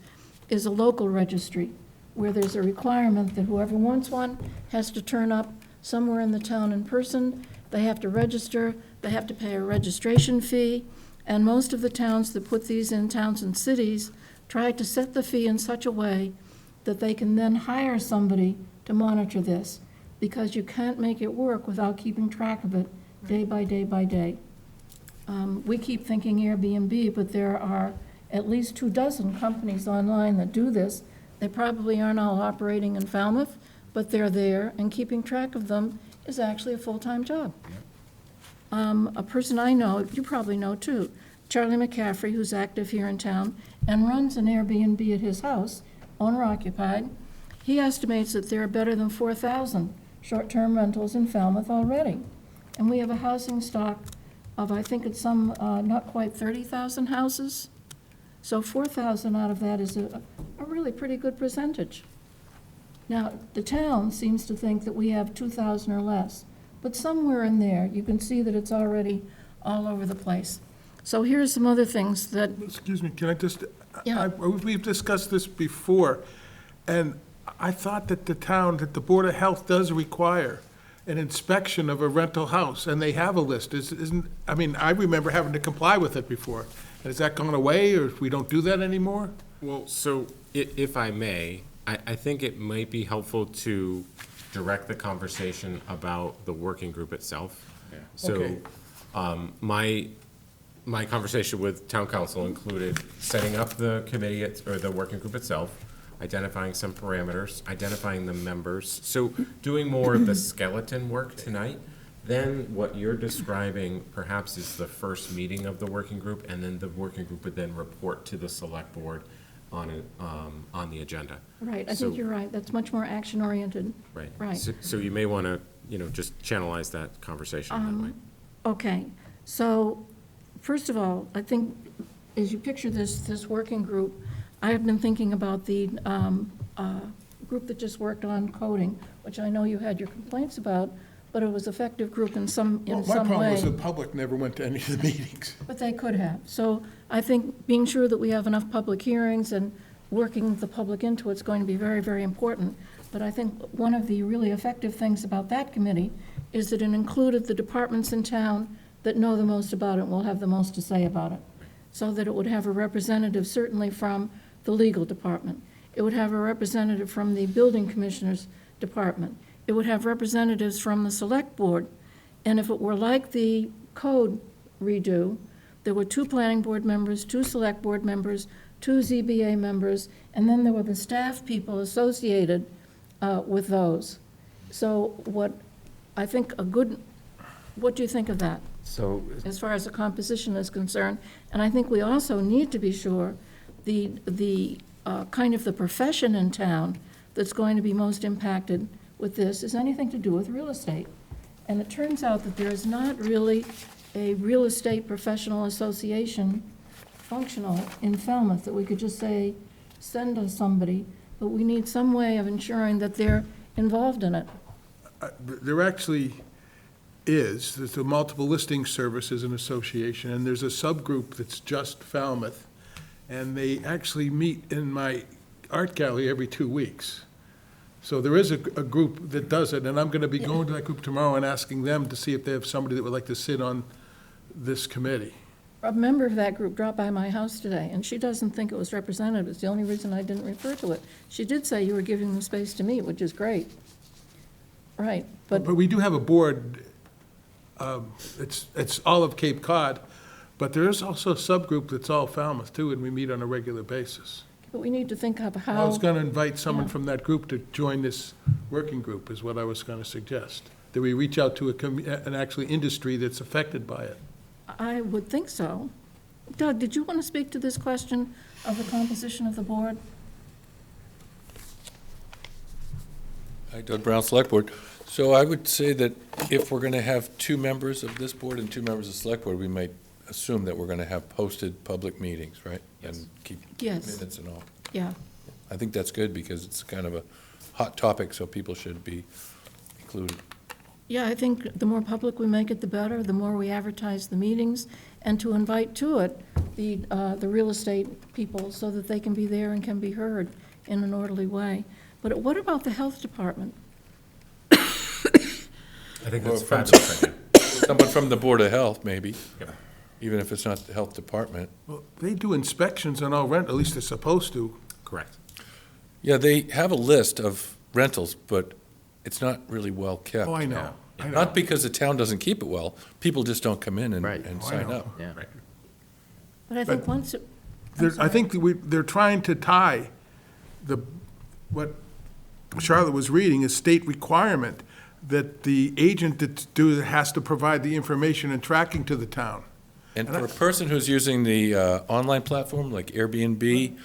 Speaker 1: is a local registry, where there's a requirement that whoever wants one has to turn up somewhere in the town in person. They have to register, they have to pay a registration fee, and most of the towns that put these in towns and cities try to set the fee in such a way that they can then hire somebody to monitor this, because you can't make it work without keeping track of it day by day by day. We keep thinking Airbnb, but there are at least 24 companies online that do this. They probably aren't all operating in Falmouth, but they're there, and keeping track of them is actually a full-time job. A person I know, you probably know too, Charlie McCaffrey, who's active here in town and runs an Airbnb at his house, owner-occupied. He estimates that there are better than 4,000 short-term rentals in Falmouth already. And we have a housing stock of, I think it's some, not quite 30,000 houses. So 4,000 out of that is a really pretty good percentage. Now, the town seems to think that we have 2,000 or less, but somewhere in there, you can see that it's already all over the place. So here's some other things that,
Speaker 8: Excuse me, can I just,
Speaker 1: Yeah.
Speaker 8: we've discussed this before, and I thought that that the Board of Health does require an inspection of a rental house, and they have a list. I remember having to comply with it before. Has that gone away, or we don't do that anymore?
Speaker 7: Well, so if I may, I think it might be helpful to direct the conversation about the working group itself.
Speaker 8: Okay.
Speaker 7: So, my conversation with town council included setting up the committee, or the working group itself, identifying some parameters, identifying the members. So doing more of the skeleton work tonight. Then what you're describing perhaps is the first meeting of the working group, and then the working group would then report to the select board on the agenda.
Speaker 1: right, I
Speaker 7: So-
Speaker 1: think you're right, that's much more action-oriented.
Speaker 7: Right.
Speaker 1: Right.
Speaker 7: So you may want to, just channelize that conversation that way.
Speaker 1: Okay, so, first of all, I think, as you picture this working group, I have been thinking about the group that just worked on coding, which I know you had your complaints about, but it was effective group in some way.
Speaker 8: Well, my problem was the public never went to any of the meetings.
Speaker 1: But they could have. So I think being sure that we have enough public hearings and working the public into it's going to be very, very important. But I think one of the really effective things about that committee is that it included the departments in town that know the most about it and will have the most to say about it. So that it would have a representative certainly from the legal department. It would have a representative from the building commissioner's department. It would have representatives from the select board. And if it were like the code redo, there were 2 planning board members, 2 select board members, 2 ZBA members, and then there were the staff people associated with those. So what do you think of that,
Speaker 3: So,
Speaker 1: as far as the composition is concerned? And I think we also need to be sure the kind of the profession in town that's going to be most impacted with this is anything to do with real estate. And it turns out that there is not really a real estate professional association functional in Falmouth that we could just say, send us somebody, but we need some way of ensuring that they're involved in it.
Speaker 8: There actually is. There's a multiple listing services and association, and there's a subgroup that's just Falmouth, and they actually meet in my art gallery every 2 weeks. So there is a group that does it, and I'm going to be going to that group tomorrow and asking them to see if they have somebody that would like to sit on this committee.
Speaker 1: A member of that group dropped by my house today, and she doesn't think it was representative. It's the only reason I didn't refer to it. She did say you were giving them space to meet, which is great. Right, but
Speaker 8: But we do have a board, it's all of Cape Cod, but there is also a subgroup that's all Falmouth too, and we meet on a regular basis.
Speaker 1: we need to think of
Speaker 8: I
Speaker 1: how,
Speaker 8: was going to invite someone
Speaker 1: Yeah.
Speaker 8: from that group to join this working group, is what I was going to suggest. That we reach out to an actually industry that's affected by it.
Speaker 1: I would think so. Doug, did you want to speak to this question of the composition of the board?
Speaker 13: Hi, Doug Brown, Select Board. So I would say that if we're going to have 2 members of this board and 2 members of the Select Board, we might assume that we're going to have posted public meetings, right? And keep
Speaker 1: Yes.
Speaker 13: minutes and all.
Speaker 1: Yeah.
Speaker 13: I think that's good because it's kind of a hot topic, so people should be included.
Speaker 1: Yeah, I think the more public we make it, the better, the more we advertise the meetings, and to invite to it the real estate people so that they can be there and can be heard in an orderly way. But what about the health department?
Speaker 7: I think that's a
Speaker 13: Well,
Speaker 7: fabulous idea.
Speaker 13: Someone from the Board of Health, maybe,
Speaker 7: Yep.
Speaker 13: even if it's not the Health Department.
Speaker 8: Well, they do inspections on all rent, at least they're supposed to.
Speaker 7: Correct.
Speaker 13: Yeah, they have a list of rentals, but it's not really well kept.
Speaker 8: Oh, I know. I know.
Speaker 13: Not because the town doesn't keep it well, people just don't come in and
Speaker 3: Right.
Speaker 13: and
Speaker 8: Oh, I
Speaker 13: sign
Speaker 8: know.
Speaker 13: up.
Speaker 3: Yeah.
Speaker 7: Right.
Speaker 1: But I think
Speaker 8: But
Speaker 1: once,
Speaker 8: I think they're trying to tie what Charlotte was reading, is state requirement that the agent has to provide the information and tracking to the town.
Speaker 13: And for a person who's using the online platform, like Airbnb,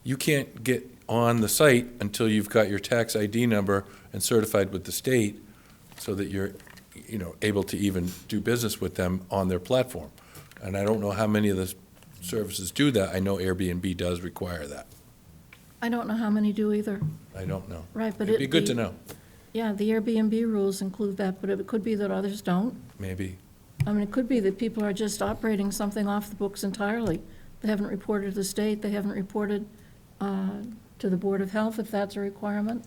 Speaker 13: you can't get on the site until you've got your tax ID number and certified with the state, so that you're, able to even do business with them on their platform. And I don't know how many of the services do that. I know Airbnb does require that.
Speaker 1: I don't know how many do either.
Speaker 13: I don't know.
Speaker 1: Right, but
Speaker 13: It'd be good
Speaker 1: the-
Speaker 13: to know,
Speaker 1: Yeah, the Airbnb rules include that, but it could be that others don't.
Speaker 13: maybe.
Speaker 1: I mean, it could be that people are just operating something off the books entirely. They haven't reported to the state, they haven't reported to the Board of Health, if that's a requirement.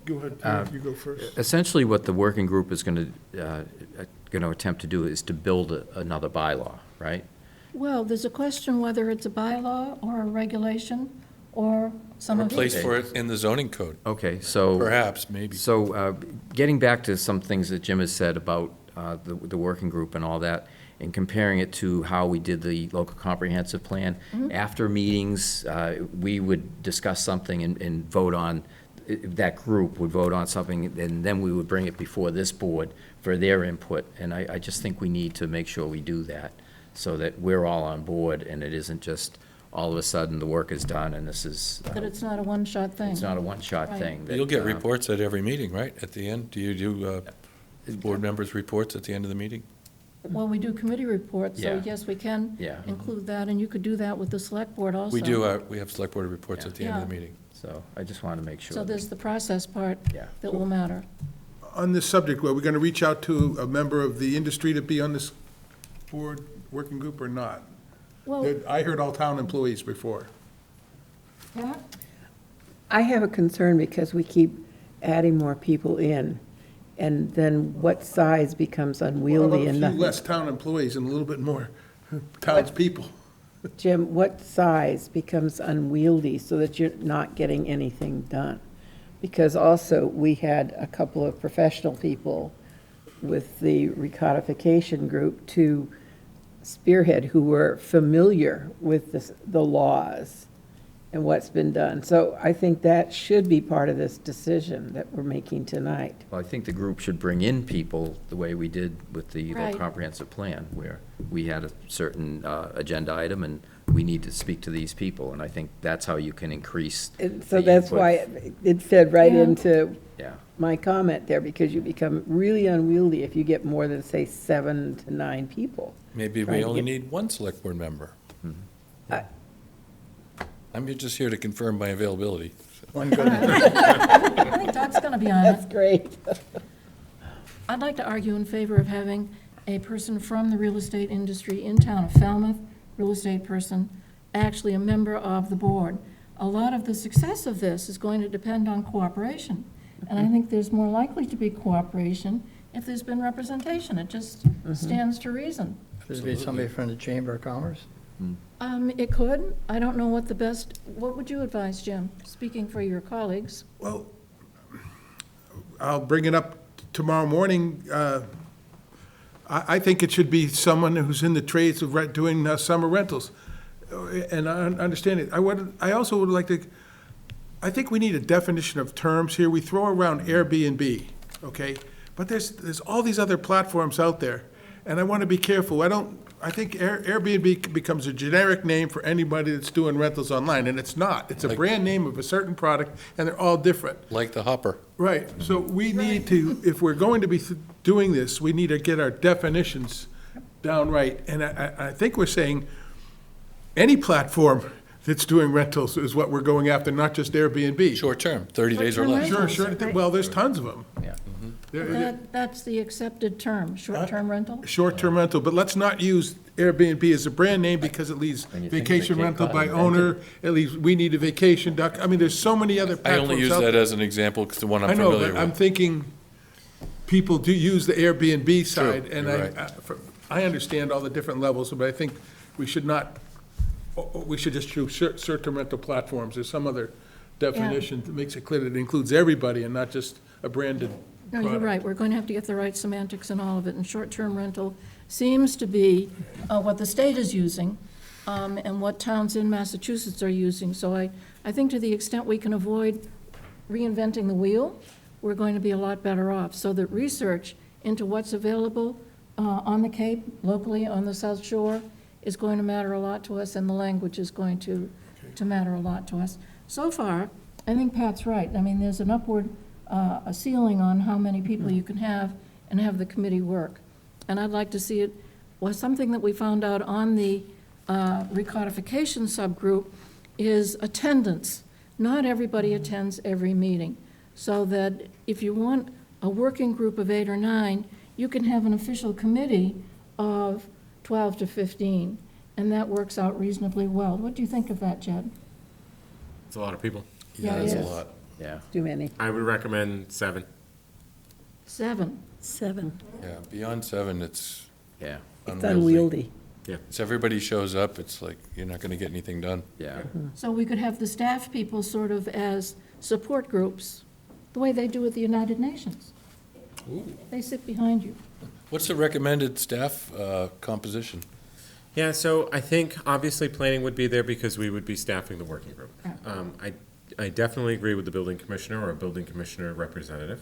Speaker 8: Go ahead, you go first.
Speaker 3: Essentially, what the working group is going to attempt to do is to build another bylaw, right?
Speaker 1: Well, there's a question whether it's a bylaw or a regulation or some
Speaker 13: Or a
Speaker 1: of
Speaker 13: place
Speaker 1: it.
Speaker 13: for it in the zoning code,
Speaker 3: Okay, so.
Speaker 13: perhaps, maybe.
Speaker 3: So, getting back to some things that Jim has said about the working group and all that, and comparing it to how we did the local comprehensive plan, after meetings, we would discuss something and vote on, that group would vote on something, and then we would bring it before this board for their input. And I just think we need to make sure we do that, so that we're all on board, and it isn't just all of a sudden the work is done, and this is,
Speaker 1: That it's not a one-shot thing.
Speaker 3: it's not a one-shot
Speaker 1: Right.
Speaker 3: thing. that,
Speaker 13: You'll get reports at every meeting, right, at the end? Do you do board
Speaker 3: Uh,
Speaker 13: members' reports at the end of the meeting?
Speaker 1: Well, we do committee reports, so
Speaker 3: Yeah.
Speaker 1: yes, we can
Speaker 3: Yeah.
Speaker 1: include that, and you could do that with the select board also.
Speaker 13: We do, we have select board reports at the end of the
Speaker 1: Yeah.
Speaker 13: meeting.
Speaker 3: So I just want to make sure.
Speaker 1: So
Speaker 3: that-
Speaker 1: there's the process part
Speaker 3: Yeah.
Speaker 1: that will matter.
Speaker 8: On this subject, are we going to reach out to a member of the industry to be on this board, working group, or not?
Speaker 1: Well,
Speaker 8: I heard all town employees before.
Speaker 1: Pat?
Speaker 6: I have a concern because we keep adding more people in, and then what size becomes
Speaker 8: What
Speaker 6: unwieldy
Speaker 8: about
Speaker 6: and
Speaker 8: a
Speaker 6: nothing.
Speaker 8: few less town employees and a little bit more townspeople?
Speaker 6: Jim, what size becomes unwieldy so that you're not getting anything done? Because also, we had a couple of professional people with the recodification group to spearhead who were familiar with the laws and what's been done. So I think that should be part of this decision that we're making tonight.
Speaker 3: Well, I think the group should bring in people the way we did with the
Speaker 1: Right.
Speaker 3: comprehensive plan, where we had a certain agenda item, and we need to speak to these people, and I think that's how you can increase.
Speaker 6: And so
Speaker 3: the
Speaker 6: that's
Speaker 3: input.
Speaker 6: why it fed right
Speaker 1: Yeah.
Speaker 6: into
Speaker 3: Yeah,
Speaker 6: my comment there, because you become really unwieldy if you get more than, say, 7 to 9 people.
Speaker 13: Maybe
Speaker 6: Trying
Speaker 13: we
Speaker 6: to
Speaker 13: only
Speaker 6: get-
Speaker 13: need one select board member.
Speaker 6: I-
Speaker 13: I'm just here to confirm my availability. So.
Speaker 10: One good one.
Speaker 1: I think Doug's going to be on it.
Speaker 6: That's great.
Speaker 1: I'd like to argue in favor of having a person from the real estate industry in town of Falmouth, real estate person, actually a member of the board. A lot of the success of this is going to depend on cooperation. And I think there's more likely to be cooperation if there's been representation. It just stands to reason.
Speaker 10: Should it be somebody from the Chamber of Commerce?
Speaker 1: It could. I don't know what what would you advise, Jim, speaking for your colleagues?
Speaker 8: Well, I'll bring it up tomorrow morning. I think it should be someone who's in the trades of doing summer rentals. And I understand it. I also would like to, I think we need a definition of terms here. We throw around Airbnb, okay? But there's all these other platforms out there, and I want to be careful. I think Airbnb becomes a generic name for anybody that's doing rentals online, and it's not. It's a brand name of a certain product, and they're all different.
Speaker 13: Like the Hopper.
Speaker 8: Right, so we need to, if we're going to be doing this, we need to get our definitions down right. And I think we're saying any platform that's doing rentals is what we're going after, not just Airbnb.
Speaker 13: Short term, 30 days or less.
Speaker 8: Sure, well, there's tons of them.
Speaker 3: Yeah.
Speaker 1: That's the accepted term, short-term rental?
Speaker 8: Short-term rental, but let's not use Airbnb as a brand name because it leaves
Speaker 3: When you think of
Speaker 8: vacation
Speaker 3: the Cape
Speaker 8: rental
Speaker 3: Cod
Speaker 8: by
Speaker 3: invented.
Speaker 8: owner, it leaves we need a vacation doc. I mean, there's so many other
Speaker 13: I
Speaker 8: platforms
Speaker 13: only use
Speaker 8: out
Speaker 13: that
Speaker 8: there.
Speaker 13: as an example because the one I'm
Speaker 8: I know,
Speaker 13: familiar
Speaker 8: but I'm
Speaker 13: with.
Speaker 8: thinking people do use the Airbnb side, and
Speaker 13: you're right.
Speaker 8: I understand all the different levels, but I think we should not, we should just choose short-term rental platforms. There's some other definition that makes it clear that it includes everybody and not just a branded
Speaker 1: No, you're
Speaker 8: product.
Speaker 1: right. We're going to have to get the right semantics in all of it. And short-term rental seems to be what the state is using and what towns in Massachusetts are using. So I think to the extent we can avoid reinventing the wheel, we're going to be a lot better off. So that research into what's available on the Cape, locally on the South Shore, is going to matter a lot to us, and the language is going to matter a lot to us. So far, I think Pat's right. I mean, there's an upward a ceiling on how many people you can have and have the committee work. And I'd like to see it, was something that we found out on the recodification subgroup is attendance. Not everybody attends every meeting. So that if you want a working group of 8 or 9, you can have an official committee of 12 to 15, and that works out reasonably well. What do you think of that, Jed?
Speaker 7: It's a lot of people.
Speaker 1: Yeah,
Speaker 13: That's
Speaker 1: it
Speaker 13: a
Speaker 1: is.
Speaker 13: lot.
Speaker 3: Yeah.
Speaker 6: Too many.
Speaker 7: I would recommend 7.
Speaker 1: 7.
Speaker 14: 7.
Speaker 13: Yeah, beyond 7, it's
Speaker 3: Yeah,
Speaker 6: It's
Speaker 13: unwieldy.
Speaker 6: unwieldy.
Speaker 13: So everybody shows up, it's like, you're not gonna get anything done.
Speaker 3: yeah.
Speaker 1: So we could have the staff people sort of as support groups, the way they do at the United Nations. They sit behind you.
Speaker 13: What's the recommended staff composition?
Speaker 7: Yeah, so I think obviously planning would be there because we would be staffing the working group. I definitely agree with the building commissioner or a building commissioner representative.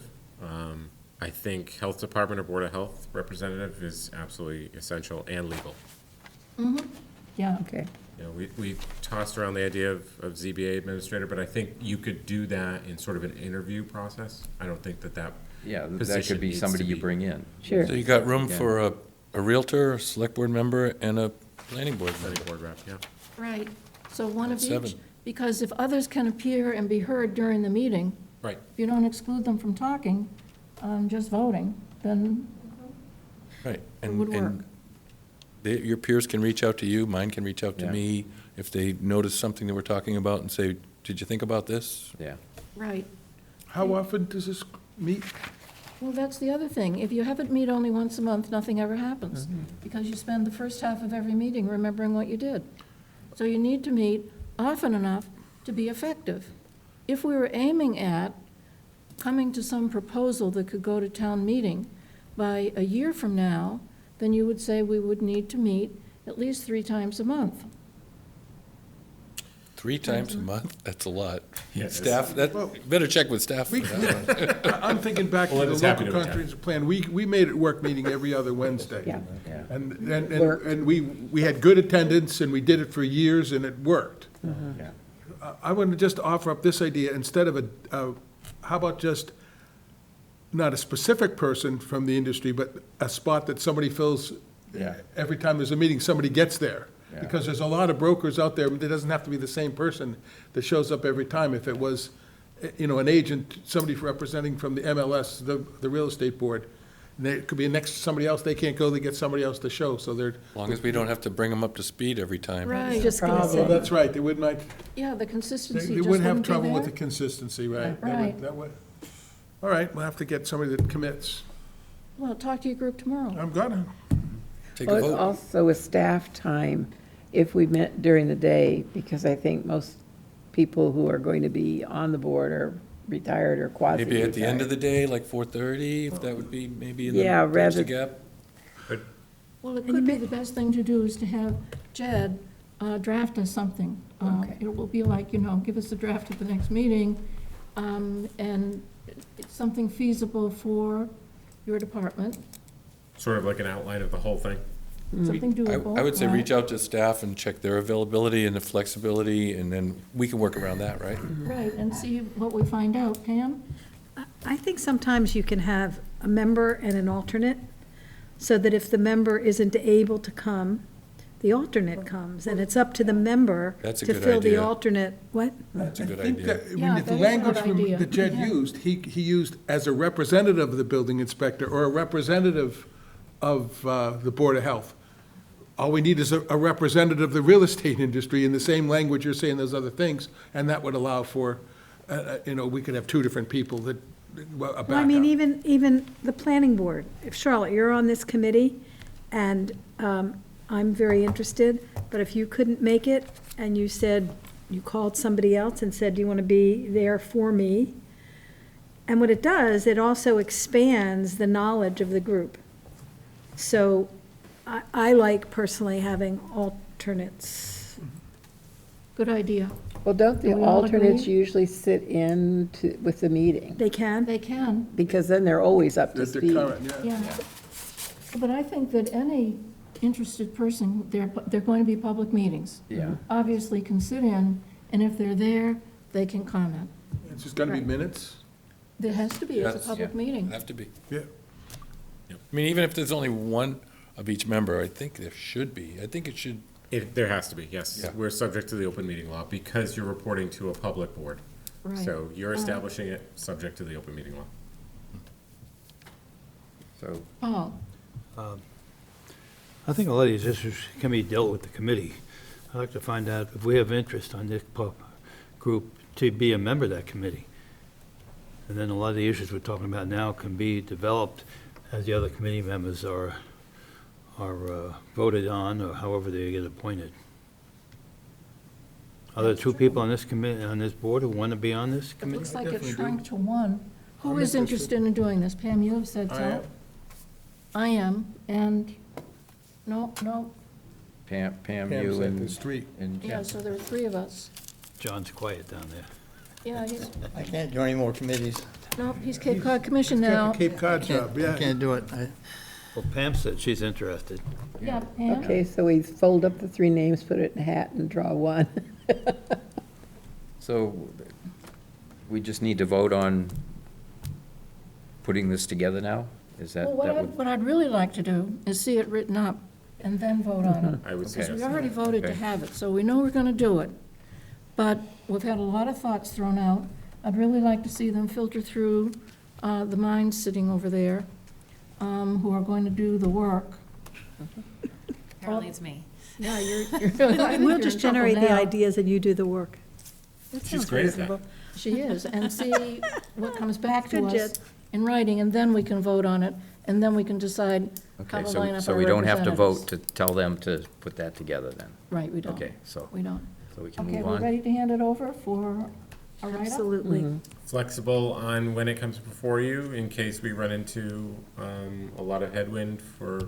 Speaker 7: I think health department or board of health representative is absolutely essential and legal.
Speaker 1: Yeah.
Speaker 6: Okay.
Speaker 7: You know, we tossed around the idea of ZBA administrator, but I think you could do that in sort of an interview process. I don't think that
Speaker 3: Yeah, that
Speaker 7: position
Speaker 3: could be
Speaker 7: needs
Speaker 3: somebody
Speaker 7: to
Speaker 3: you
Speaker 7: be-
Speaker 3: bring in.
Speaker 6: Sure.
Speaker 13: So you got room
Speaker 3: Yeah.
Speaker 13: for a realtor, a select board member, and a planning board member.
Speaker 7: Planning board rep, yeah.
Speaker 1: Right. So one of
Speaker 13: That's
Speaker 1: each.
Speaker 13: 7.
Speaker 1: Because if others can appear and be heard during the meeting,
Speaker 7: Right.
Speaker 1: if you don't exclude them from talking, just voting, then
Speaker 13: Right.
Speaker 1: it would work.
Speaker 13: Your peers can reach out to you, mine can reach out to
Speaker 3: Yeah.
Speaker 13: me, if they notice something that we're talking about and say, did you think about this?
Speaker 3: Yeah.
Speaker 1: Right.
Speaker 8: How often does this meet?
Speaker 1: Well, that's the other thing. If you have it meet only once a month, nothing ever happens, because you spend the first half of every meeting remembering what you did. So you need to meet often enough to be effective. If we were aiming at coming to some proposal that could go to town meeting by a year from now, then you would say we would need to meet at least 3 times a month.
Speaker 13: 3 times a month? That's a lot.
Speaker 7: Yeah,
Speaker 13: Staff, better check with staff for that one.
Speaker 8: I'm thinking back to
Speaker 7: Well,
Speaker 8: the
Speaker 7: it's happy
Speaker 8: local
Speaker 7: to attend.
Speaker 8: comprehensive plan. We made it work meeting every other Wednesday.
Speaker 6: Yeah.
Speaker 3: Yeah.
Speaker 8: And we had good attendance, and we did it for years, and it worked.
Speaker 3: Yeah.
Speaker 8: I want to just offer up this idea, instead of how about just, not a specific person from the industry, but a spot that somebody fills
Speaker 3: Yeah.
Speaker 8: every time there's a meeting, somebody gets there.
Speaker 3: Yeah.
Speaker 8: Because there's a lot of brokers out there, but it doesn't have to be the same person that shows up every time. If it was an agent, somebody representing from the MLS, the real estate board. And it could be next to somebody else, they can't go, they get somebody else to show, so they're.
Speaker 13: As long as we don't have to bring them up to speed every time.
Speaker 1: Right.
Speaker 14: Just gonna
Speaker 8: Well,
Speaker 14: say,
Speaker 8: that's right, they wouldn't,
Speaker 1: Yeah, the consistency
Speaker 8: they
Speaker 1: just
Speaker 8: wouldn't have
Speaker 1: wouldn't be
Speaker 8: trouble with the
Speaker 1: there.
Speaker 8: consistency, right?
Speaker 1: Right.
Speaker 8: That would. All right, we'll have to get somebody that commits.
Speaker 1: Well, talk to your group tomorrow.
Speaker 8: I'm gonna.
Speaker 13: Take a
Speaker 6: Well, it's
Speaker 13: vote.
Speaker 6: also a staff time if we met during the day, because I think most people who are going to be on the board are retired or quasi-retired.
Speaker 13: Maybe at the end of the day, like 4:30, if that would be maybe in the
Speaker 6: Yeah,
Speaker 13: bridge the
Speaker 6: rather-
Speaker 13: gap.
Speaker 1: Well, it could be the best thing to do is to have Jed draft us something.
Speaker 6: Okay.
Speaker 1: It will be like, give us a draft at the next meeting, and it's something feasible for your department,
Speaker 7: Sort of like an outline of the whole thing.
Speaker 1: something doable.
Speaker 13: I would say
Speaker 1: right?
Speaker 13: reach out to staff and check their availability and the flexibility, and then we can work around that, right?
Speaker 1: Right, and see what we find out. Pam?
Speaker 14: I think sometimes you can have a member and an alternate, so that if the member isn't able to come, the alternate comes, and it's up to the member
Speaker 13: That's a
Speaker 14: to
Speaker 13: good
Speaker 14: fill the
Speaker 13: idea.
Speaker 14: alternate, what?
Speaker 13: That's a good
Speaker 8: I think
Speaker 13: idea.
Speaker 8: that,
Speaker 1: Yeah,
Speaker 8: the
Speaker 1: that is a
Speaker 8: language
Speaker 1: good
Speaker 8: from-
Speaker 1: idea.
Speaker 8: that Jed
Speaker 1: Yeah.
Speaker 8: used, he used as a representative of the building inspector or a representative of the Board of Health. All we need is a representative of the real estate industry in the same language you're saying those other things, and that would allow for, we could have two different people that, a
Speaker 14: Well, I
Speaker 8: backup.
Speaker 14: mean, even the planning board, if Charlotte, you're on this committee, and I'm very interested, but if you couldn't make it, and you said, you called somebody else and said, do you want to be there for me? And what it does, it also expands the knowledge of the group. So I like personally having alternates.
Speaker 1: Good idea.
Speaker 6: Well, don't the
Speaker 1: Do we all
Speaker 6: alternates
Speaker 1: agree?
Speaker 6: usually sit in with the meeting?
Speaker 14: They can?
Speaker 1: They can,
Speaker 6: Because then they're always up to
Speaker 8: That they're
Speaker 6: speed.
Speaker 8: current, yeah.
Speaker 1: yeah. But I think that any interested person, they're going to be public meetings.
Speaker 3: Yeah.
Speaker 1: Obviously can sit in, and if they're there, they can comment.
Speaker 8: It's just gonna be
Speaker 1: Right.
Speaker 8: minutes?
Speaker 1: There has to be, it's
Speaker 13: Yes,
Speaker 1: a public
Speaker 13: yeah.
Speaker 1: meeting.
Speaker 13: Have to be.
Speaker 8: Yeah.
Speaker 13: I mean, even if there's only one of each member, I think there should be. I think it should,
Speaker 7: There has to be, yes.
Speaker 13: Yeah.
Speaker 7: We're subject to the open meeting law because you're reporting to a public board.
Speaker 1: Right.
Speaker 7: So you're establishing it subject to the open meeting law.
Speaker 3: So,
Speaker 1: Paul?
Speaker 4: I think a lot of these issues can be dealt with the committee. I'd like to find out if we have interest on this group to be a member of that committee. And then a lot of the issues we're talking about now can be developed as the other committee members are voted on, or however they get appointed. Are there two people on this committee, on this board who want to be on this
Speaker 1: It
Speaker 4: committee?
Speaker 1: looks like it
Speaker 8: definitely do.
Speaker 1: shrunk to one. Who
Speaker 8: I'm
Speaker 1: is
Speaker 8: interested.
Speaker 1: interested in doing this? Pam, you have said
Speaker 8: I
Speaker 1: so.
Speaker 8: am.
Speaker 1: I am, and, no,
Speaker 3: Pam,
Speaker 8: Pam's
Speaker 3: you
Speaker 8: at the
Speaker 3: and
Speaker 8: street.
Speaker 1: yeah,
Speaker 3: Jen.
Speaker 1: so there are three of us.
Speaker 4: John's quiet down there.
Speaker 1: Yeah, he's,
Speaker 10: I can't do any more committees.
Speaker 1: no, he's Cape Cod Commission
Speaker 8: Got
Speaker 1: now.
Speaker 8: the Cape Cod job,
Speaker 10: I
Speaker 8: yeah.
Speaker 10: can't do it.
Speaker 4: Well, Pam said she's interested.
Speaker 1: Yeah, Pam?
Speaker 6: Okay, so we fold up the three names, put it in a hat, and draw one.
Speaker 3: So we just need to vote on putting this together now? Is that,
Speaker 1: Well,
Speaker 3: that would,
Speaker 1: what I'd really like to do is see it written up and then vote on it.
Speaker 7: I would
Speaker 1: Because
Speaker 7: suggest
Speaker 1: we
Speaker 7: that.
Speaker 1: already voted to
Speaker 3: Okay.
Speaker 1: have it, so we know we're gonna do it. But we've had a lot of thoughts thrown out. I'd really like to see them filter through the minds sitting over there, who are going to do the work.
Speaker 11: Apparently it's me.
Speaker 1: Yeah, you're.
Speaker 14: We'll just generate the ideas and you do the work. That
Speaker 7: She's
Speaker 14: sounds
Speaker 7: great at that.
Speaker 14: reasonable.
Speaker 1: She is, and see what comes back to
Speaker 14: Good,
Speaker 1: us
Speaker 14: Jed.
Speaker 1: in writing, and then we can vote on it, and then we can decide how
Speaker 3: okay,
Speaker 1: to line
Speaker 3: so,
Speaker 1: up
Speaker 3: so
Speaker 1: our
Speaker 3: we don't have to vote
Speaker 1: representatives.
Speaker 3: to tell them to put that together then?
Speaker 1: Right, we don't.
Speaker 3: Okay, so,
Speaker 1: We don't.
Speaker 3: so we can
Speaker 1: Okay,
Speaker 3: move
Speaker 1: we're
Speaker 3: on?
Speaker 1: ready to hand it over for a write-up?
Speaker 14: Absolutely.
Speaker 7: Flexible on when it comes before you in case we run into a lot of headwind for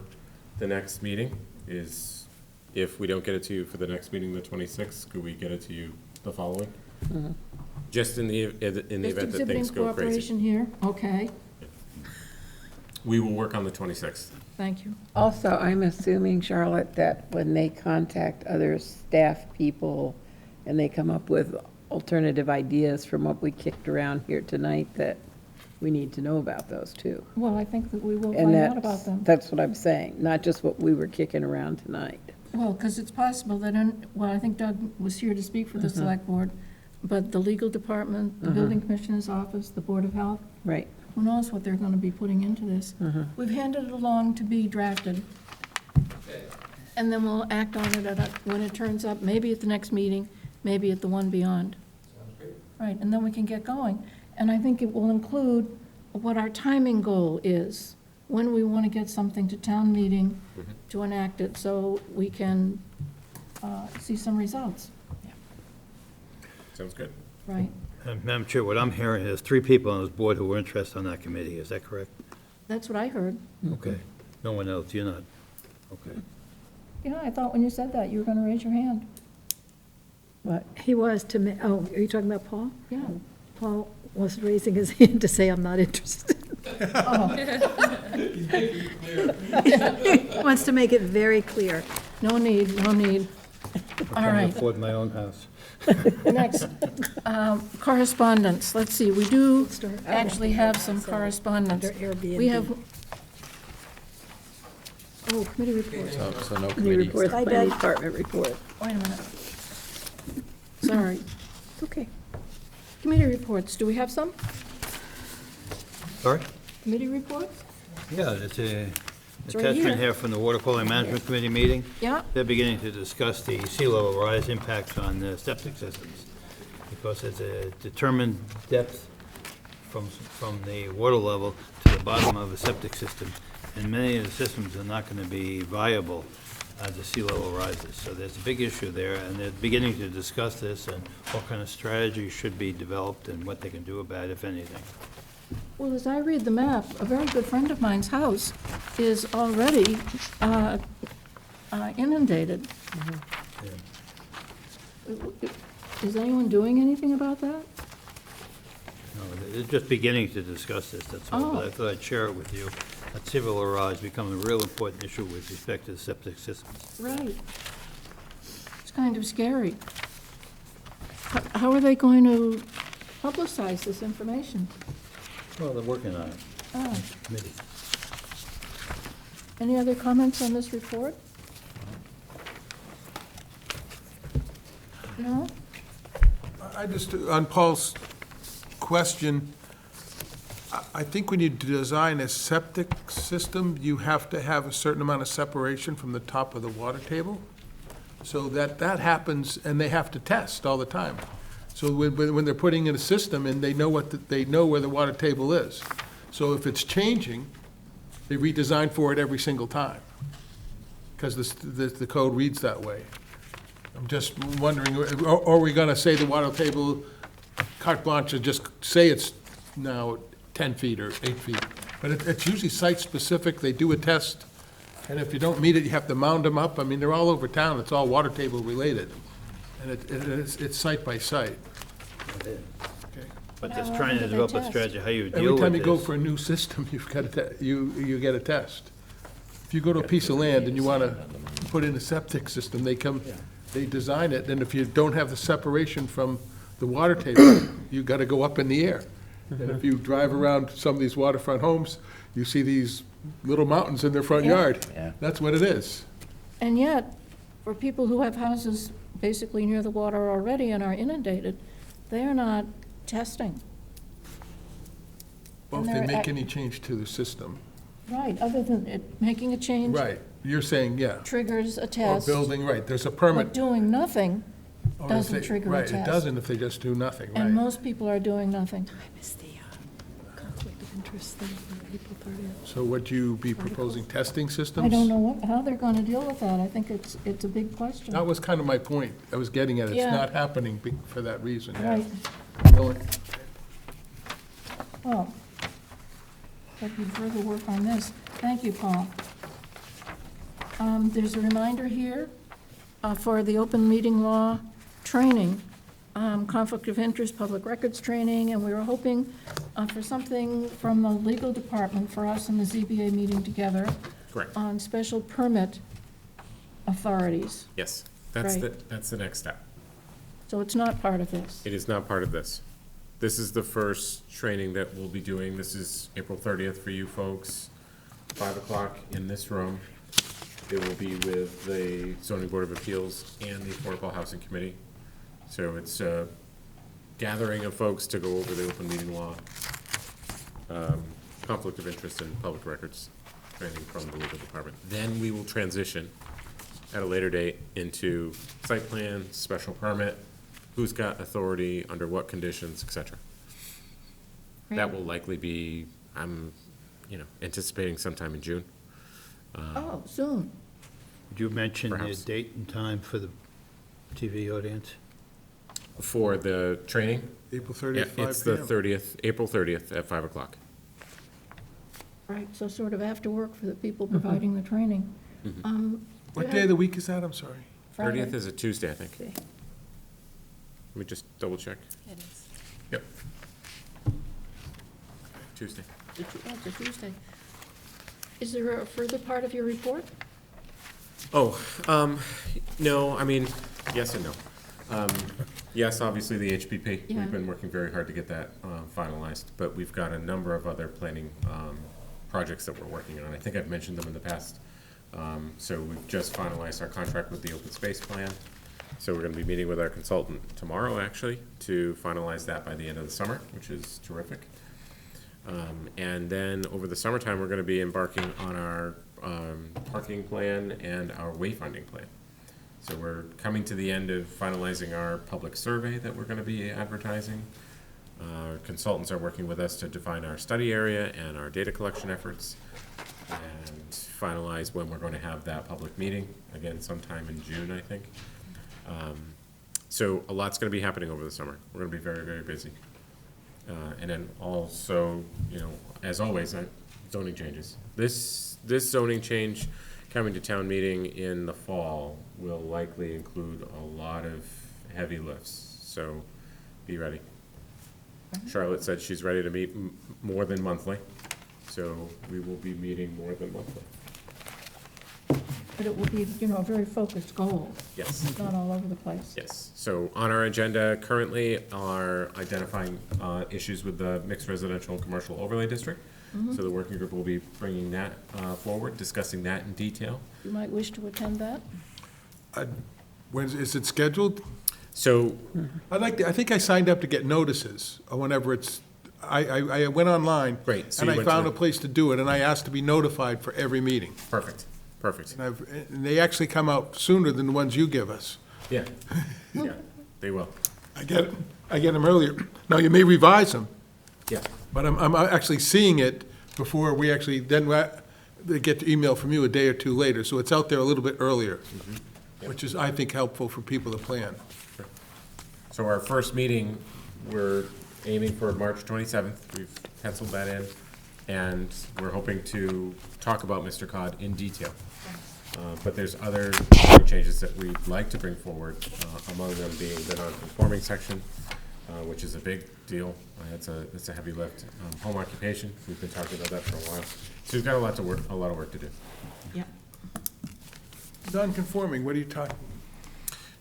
Speaker 7: the next meeting is if we don't get it to you for the next meeting, the 26th, could we get it to you the following? Just in the event that things
Speaker 1: Just
Speaker 7: go
Speaker 1: exhibiting
Speaker 7: crazy.
Speaker 1: cooperation here, okay,
Speaker 7: We will work on the 26th.
Speaker 1: thank you.
Speaker 6: Also, I'm assuming, Charlotte, that when they contact other staff people and they come up with alternative ideas from what we kicked around here tonight, that we need to know about those too.
Speaker 1: Well, I think that we will
Speaker 6: And
Speaker 1: find out about
Speaker 6: that's,
Speaker 1: them.
Speaker 6: that's what I'm saying, not just what we were kicking around tonight.
Speaker 1: Well, because it's possible that, well, I think Doug was here to speak for the select board. but the legal department, the building commissioner's office, the Board of Health,
Speaker 6: Right.
Speaker 1: who knows what they're gonna be putting into this. We've handed it along to be drafted. And then we'll act on it when it turns up, maybe at the next meeting, maybe at the one beyond. Right, and then we can get going. And I think it will include what our timing goal is, when we want to get something to town meeting to enact it, so we can see some results,
Speaker 7: Sounds good.
Speaker 1: right?
Speaker 4: Madam Chair, what I'm hearing is 3 people on this board who were interested on that committee, is that correct?
Speaker 1: That's what I heard.
Speaker 4: Okay. No one else, you're not? Okay.
Speaker 1: Yeah, I thought when you said that, you were going to raise your hand.
Speaker 6: What?
Speaker 14: He was to me, oh, are you talking about Paul?
Speaker 1: Yeah.
Speaker 14: Paul was raising his hand to say, I'm not interested. Wants to make it very clear.
Speaker 1: No need, no need. All
Speaker 4: I can't
Speaker 1: right,
Speaker 4: afford my own house.
Speaker 1: next, correspondence. Let's see, we do actually have some correspondence.
Speaker 14: Under Airbnb.
Speaker 1: We have,
Speaker 14: Oh, committee reports.
Speaker 3: So no
Speaker 6: Committee
Speaker 3: committee.
Speaker 6: reports,
Speaker 14: Bye,
Speaker 6: planning
Speaker 14: Deb.
Speaker 6: department report.
Speaker 1: wait a minute. Sorry.
Speaker 6: Okay.
Speaker 1: Committee reports, do we have some?
Speaker 4: Sorry?
Speaker 1: Committee reports?
Speaker 4: Yeah, there's a
Speaker 1: It's right
Speaker 4: attachment
Speaker 1: here.
Speaker 4: here from the Water Quality Management Committee meeting.
Speaker 1: Yeah,
Speaker 4: They're beginning to discuss the sea level rise impacts on the septic systems, because there's a determined depth from the water level to the bottom of a septic system, and many of the systems are not going to be viable as the sea level rises. So there's a big issue there, and they're beginning to discuss this and what kind of strategy should be developed and what they can do about it, if anything.
Speaker 1: well, as I read the map, a very good friend of mine's house is already inundated. Is anyone doing anything about that?
Speaker 4: No, they're just beginning to discuss this, that's all, but I thought I'd share it with you. That sea level rise becoming a real important issue with respect to the septic systems.
Speaker 1: Right. It's kind of scary. How are they going to publicize this information?
Speaker 4: Well, they're working on it,
Speaker 1: Oh,
Speaker 4: committee.
Speaker 1: any other comments on this report? No?
Speaker 8: I just, on Paul's question, I think when you design a septic system, you have to have a certain amount of separation from the top of the water table. So that happens, and they have to test all the time. So when they're putting in a system, and they know they know where the water table is. So if it's changing, they redesign for it every single time, because the code reads that way. I'm just wondering, are we gonna say the water table, carte blanche, and just say it's now 10 feet or 8 feet? But it's usually site-specific, they do a test, and if you don't meet it, you have to mound them up. I mean, they're all over town, it's all water table related, and it's site by site. Okay.
Speaker 4: But just
Speaker 1: How
Speaker 4: trying to
Speaker 1: often do they
Speaker 4: develop a
Speaker 1: test?
Speaker 4: strategy, how you deal
Speaker 8: Every
Speaker 4: with
Speaker 8: time you go
Speaker 4: this.
Speaker 8: for a new system, you've got you get a test. If you go to a piece of land and you wanna put in a septic system, they design it, and if you don't have the separation from the water table, you gotta go up in the air. And if you drive around some of these waterfront homes, you see these little mountains in their front yard.
Speaker 3: Yeah.
Speaker 8: That's what it is.
Speaker 1: And yet, for people who have houses basically near the water already and are inundated, they are not testing.
Speaker 8: Well, if
Speaker 1: And
Speaker 8: they
Speaker 1: they're
Speaker 8: make
Speaker 1: at-
Speaker 8: any change to the system.
Speaker 1: Right, other than it making a change.
Speaker 8: Right, you're saying, yeah.
Speaker 1: Triggers a
Speaker 8: Or
Speaker 1: test.
Speaker 8: building, right, there's a
Speaker 1: But
Speaker 8: permit.
Speaker 1: doing nothing
Speaker 8: or if
Speaker 1: doesn't
Speaker 8: they-
Speaker 1: trigger a
Speaker 8: Right, it
Speaker 1: test.
Speaker 8: doesn't if they just do nothing, right.
Speaker 1: And most people are doing nothing.
Speaker 14: I missed the conflict of interest thing from the April 30th.
Speaker 8: So would you be proposing testing systems?
Speaker 1: I don't know how they're going to deal with that. I think it's a big question.
Speaker 8: That was kind of my point. I was getting at it. It's
Speaker 1: Yeah.
Speaker 8: not happening for that reason. yeah.
Speaker 1: Right,
Speaker 8: Really.
Speaker 1: well, let me further work on this. Thank you, Paul. There's a reminder here for the open meeting law training, conflict of interest, public records training, and we were hoping for something from the legal department for us and the ZBA meeting together
Speaker 7: Correct.
Speaker 1: on special permit authorities.
Speaker 7: Yes,
Speaker 1: Right.
Speaker 7: that's the next step.
Speaker 1: So it's not part of this.
Speaker 7: It is not part of this. This is the first training that we'll be doing. This is April 30th for you folks, 5 o'clock in this room. It will be with the Zoning Board of Appeals and the Affordable Housing Committee. So it's gathering of folks to go over the open meeting law, conflict of interest in public records, training from the legal department. Then we will transition at a later date into site plan, special permit, who's got authority, under what conditions, et cetera. That will likely be, I'm, anticipating sometime in June.
Speaker 1: Oh, soon.
Speaker 4: Would you mention the
Speaker 7: Perhaps.
Speaker 4: date and time for the TV audience?
Speaker 7: For the training?
Speaker 8: April
Speaker 7: Yeah,
Speaker 8: 30th, 5
Speaker 7: it's the
Speaker 8: PM.
Speaker 7: 30th, April 30th at 5 o'clock.
Speaker 1: Right, so sort of after work for the people providing the training.
Speaker 8: What day of the week is that? I'm sorry.
Speaker 1: Friday.
Speaker 7: 30th is a Tuesday, I think.
Speaker 1: Okay.
Speaker 7: Let me just double check.
Speaker 11: It is.
Speaker 7: Yep. Tuesday.
Speaker 1: It's a Tuesday. Is there a further part of your report?
Speaker 7: Oh, no, I mean, yes and no. Yes, obviously the HPP,
Speaker 1: Yeah.
Speaker 7: we've been working very hard to get that finalized, but we've got a number of other planning projects that we're working on. I think I've mentioned them in the past. So we've just finalized our contract with the open space plan. So we're gonna be meeting with our consultant tomorrow, actually, to finalize that by the end of the summer, which is terrific. And then over the summertime, we're gonna be embarking on our parking plan and our wayfinding plan. So we're coming to the end of finalizing our public survey that we're gonna be advertising. Our consultants are working with us to define our study area and our data collection efforts, and finalize when we're gonna have that public meeting, again sometime in June, I think. So a lot's gonna be happening over the summer. We're gonna be very, very busy. And then also, as always, zoning changes. This zoning change coming to town meeting in the fall will likely include a lot of heavy lifts, so be ready. Charlotte said she's ready to meet more than monthly, so we will be meeting more than monthly.
Speaker 1: But it will be, a very focused goal.
Speaker 7: Yes.
Speaker 1: It's not all over the place.
Speaker 7: Yes, so on our agenda currently are identifying issues with the mixed residential and commercial overlay district. So the working group will be bringing that forward, discussing that in detail.
Speaker 1: You might wish to attend that?
Speaker 8: Is it scheduled?
Speaker 7: So,
Speaker 8: I think I signed up to get notices whenever it's, I went online.
Speaker 7: Great, so
Speaker 8: And
Speaker 7: you
Speaker 8: I
Speaker 7: went to
Speaker 8: found
Speaker 7: the-
Speaker 8: a place to do it, and I asked to be notified for every meeting.
Speaker 7: perfect.
Speaker 8: And they actually come out sooner than the ones you give us.
Speaker 7: Yeah, yeah, they will.
Speaker 8: I get them earlier. Now, you may revise them,
Speaker 7: Yeah,
Speaker 8: but I'm actually seeing it before we actually, then they get the email from you a day or two later, so it's out there a little bit earlier, which is, I think, helpful for people to plan.
Speaker 7: so our first meeting, we're aiming for March 27th. We've penciled that in, and we're hoping to talk about Mr. Cod in detail. But there's other changes that we'd like to bring forward, among them being the non-conforming section, which is a big deal. It's a heavy lift. Home occupation, we've been talking about that for a while. So we've got a lot of work to do.
Speaker 1: Yeah.
Speaker 8: Non-conforming, what are you talking?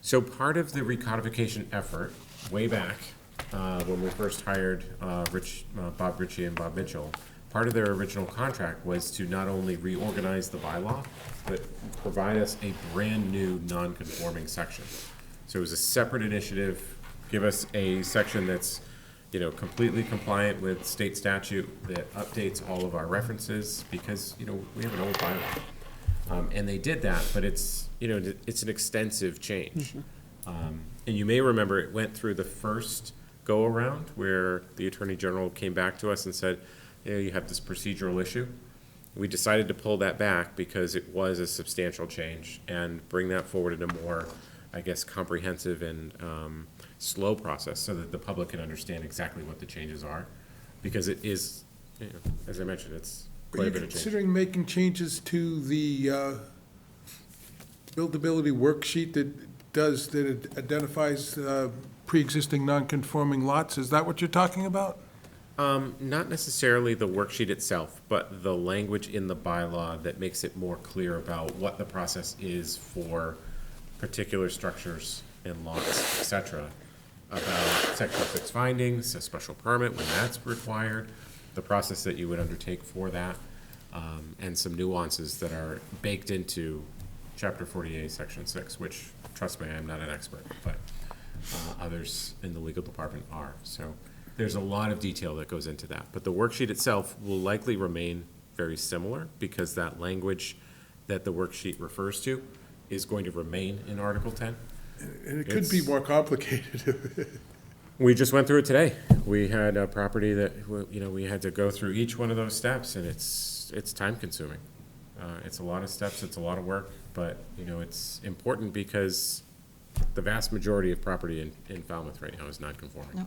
Speaker 7: So part of the recodification effort, way back, when we first hired Bob Ritchie and Bob Mitchell, part of their original contract was to not only reorganize the bylaw, but provide us a brand-new non-conforming section. So it was a separate initiative, give us a section that's, completely compliant with state statute, that updates all of our references, because, we have an old bylaw. And they did that, but it's an extensive change. And you may remember it went through the first go-around where the Attorney General came back to us and said, you have this procedural issue. We decided to pull that back because it was a substantial change and bring that forward in a more, comprehensive and slow process so that the public can understand exactly what the changes are. Because it is, as I mentioned, it's
Speaker 8: Are
Speaker 7: quite
Speaker 8: you
Speaker 7: a bit of change.
Speaker 8: considering making changes to the buildability worksheet that it identifies pre-existing non-conforming lots? Is that what you're talking about?
Speaker 7: Not necessarily the worksheet itself, but the language in the bylaw that makes it more clear about what the process is for particular structures and lots, et cetera, about section 6 findings, a special permit when that's required, the process that you would undertake for that, and some nuances that are baked into Chapter 48, Section 6, which, trust me, I'm not an expert, but Others in the legal department are. So there's a lot of detail that goes into that. But the worksheet itself will likely remain very similar because that language that the worksheet refers to is going to remain in Article 10.
Speaker 8: And it could be more complicated.
Speaker 7: We just went through it today. We had a property that, we had to go through each one of those steps, and it's time consuming. It's a lot of steps, it's a lot of work, but, it's important because the vast majority of property in Falmouth right now is non-conforming.
Speaker 1: No.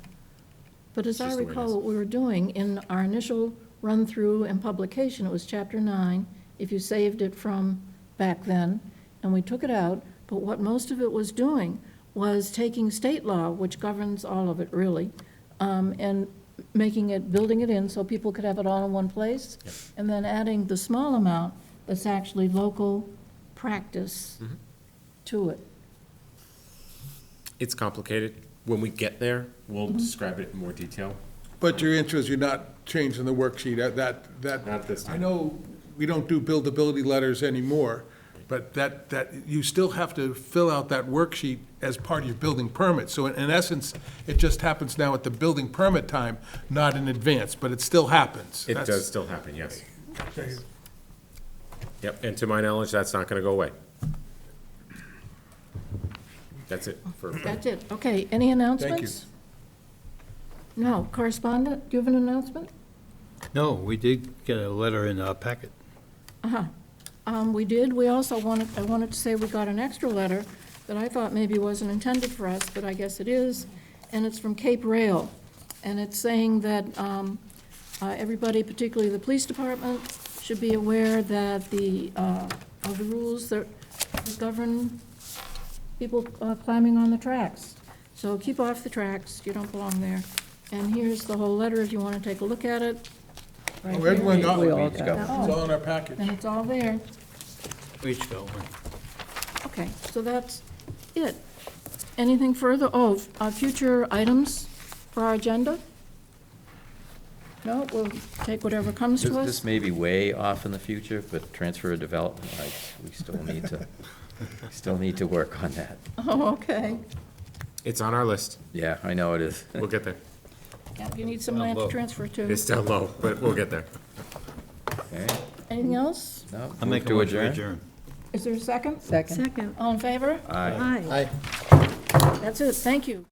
Speaker 1: But as I
Speaker 7: Just the way it
Speaker 1: recall,
Speaker 7: is.
Speaker 1: what we were doing in our initial run-through and publication, it was Chapter 9, if you saved it from back then, and we took it out, but what most of it was doing was taking state law, which governs all of it really, and building it in so people could have it all in one place, and then adding the small amount that's actually local practice to it.
Speaker 7: It's complicated. When we get there, we'll describe it in more detail.
Speaker 8: But your interest, you're not changing the worksheet, that.
Speaker 7: Not this time.
Speaker 8: I know we don't do buildability letters anymore, but that, you still have to fill out that worksheet as part of your building permit. So in essence, it just happens now at the building permit time, not in advance, but it still happens.
Speaker 7: It
Speaker 8: That's-
Speaker 7: does still happen, yes.
Speaker 8: Okay.
Speaker 7: Yep, and to my knowledge, that's not gonna go away. That's it for.
Speaker 1: That's it. Okay, any announcements? No. Correspondent, do you have an announcement?
Speaker 4: No, we did get a letter in our packet.
Speaker 1: We did. We also I wanted to say we got an extra letter that I thought maybe wasn't intended for us, but I guess it is, and it's from Cape Rail. And it's saying that everybody, particularly the police department, should be aware that of the rules that govern people climbing on the tracks. So keep off the tracks, you don't belong there. And here's the whole letter if you want to take a look at it. Right
Speaker 8: Oh,
Speaker 1: here.
Speaker 8: everyone got
Speaker 6: We
Speaker 8: one.
Speaker 6: all
Speaker 8: It's
Speaker 6: got
Speaker 8: all in our package.
Speaker 1: And it's all there.
Speaker 4: We each got one.
Speaker 1: Okay, so that's it. Anything further? Oh, future items for our agenda? No, we'll take whatever comes to
Speaker 3: This
Speaker 1: us.
Speaker 3: may be way off in the future, but transfer of development rights, we still need to work on that.
Speaker 1: Oh, okay.
Speaker 7: It's on our list.
Speaker 3: Yeah, I know it is.
Speaker 7: We'll get there.
Speaker 1: Yeah, you need some land to transfer to.
Speaker 7: It's down low, but we'll get there.
Speaker 3: Okay,
Speaker 1: Anything else?
Speaker 3: no,
Speaker 4: I'll make
Speaker 3: move
Speaker 4: a
Speaker 3: to
Speaker 4: motion to
Speaker 3: adjourn.
Speaker 4: adjourn.
Speaker 1: Is there a second?
Speaker 6: Second.
Speaker 14: Second.
Speaker 1: All in favor?
Speaker 3: Aye.
Speaker 14: Aye.
Speaker 10: Aye.
Speaker 1: That's it, thank you.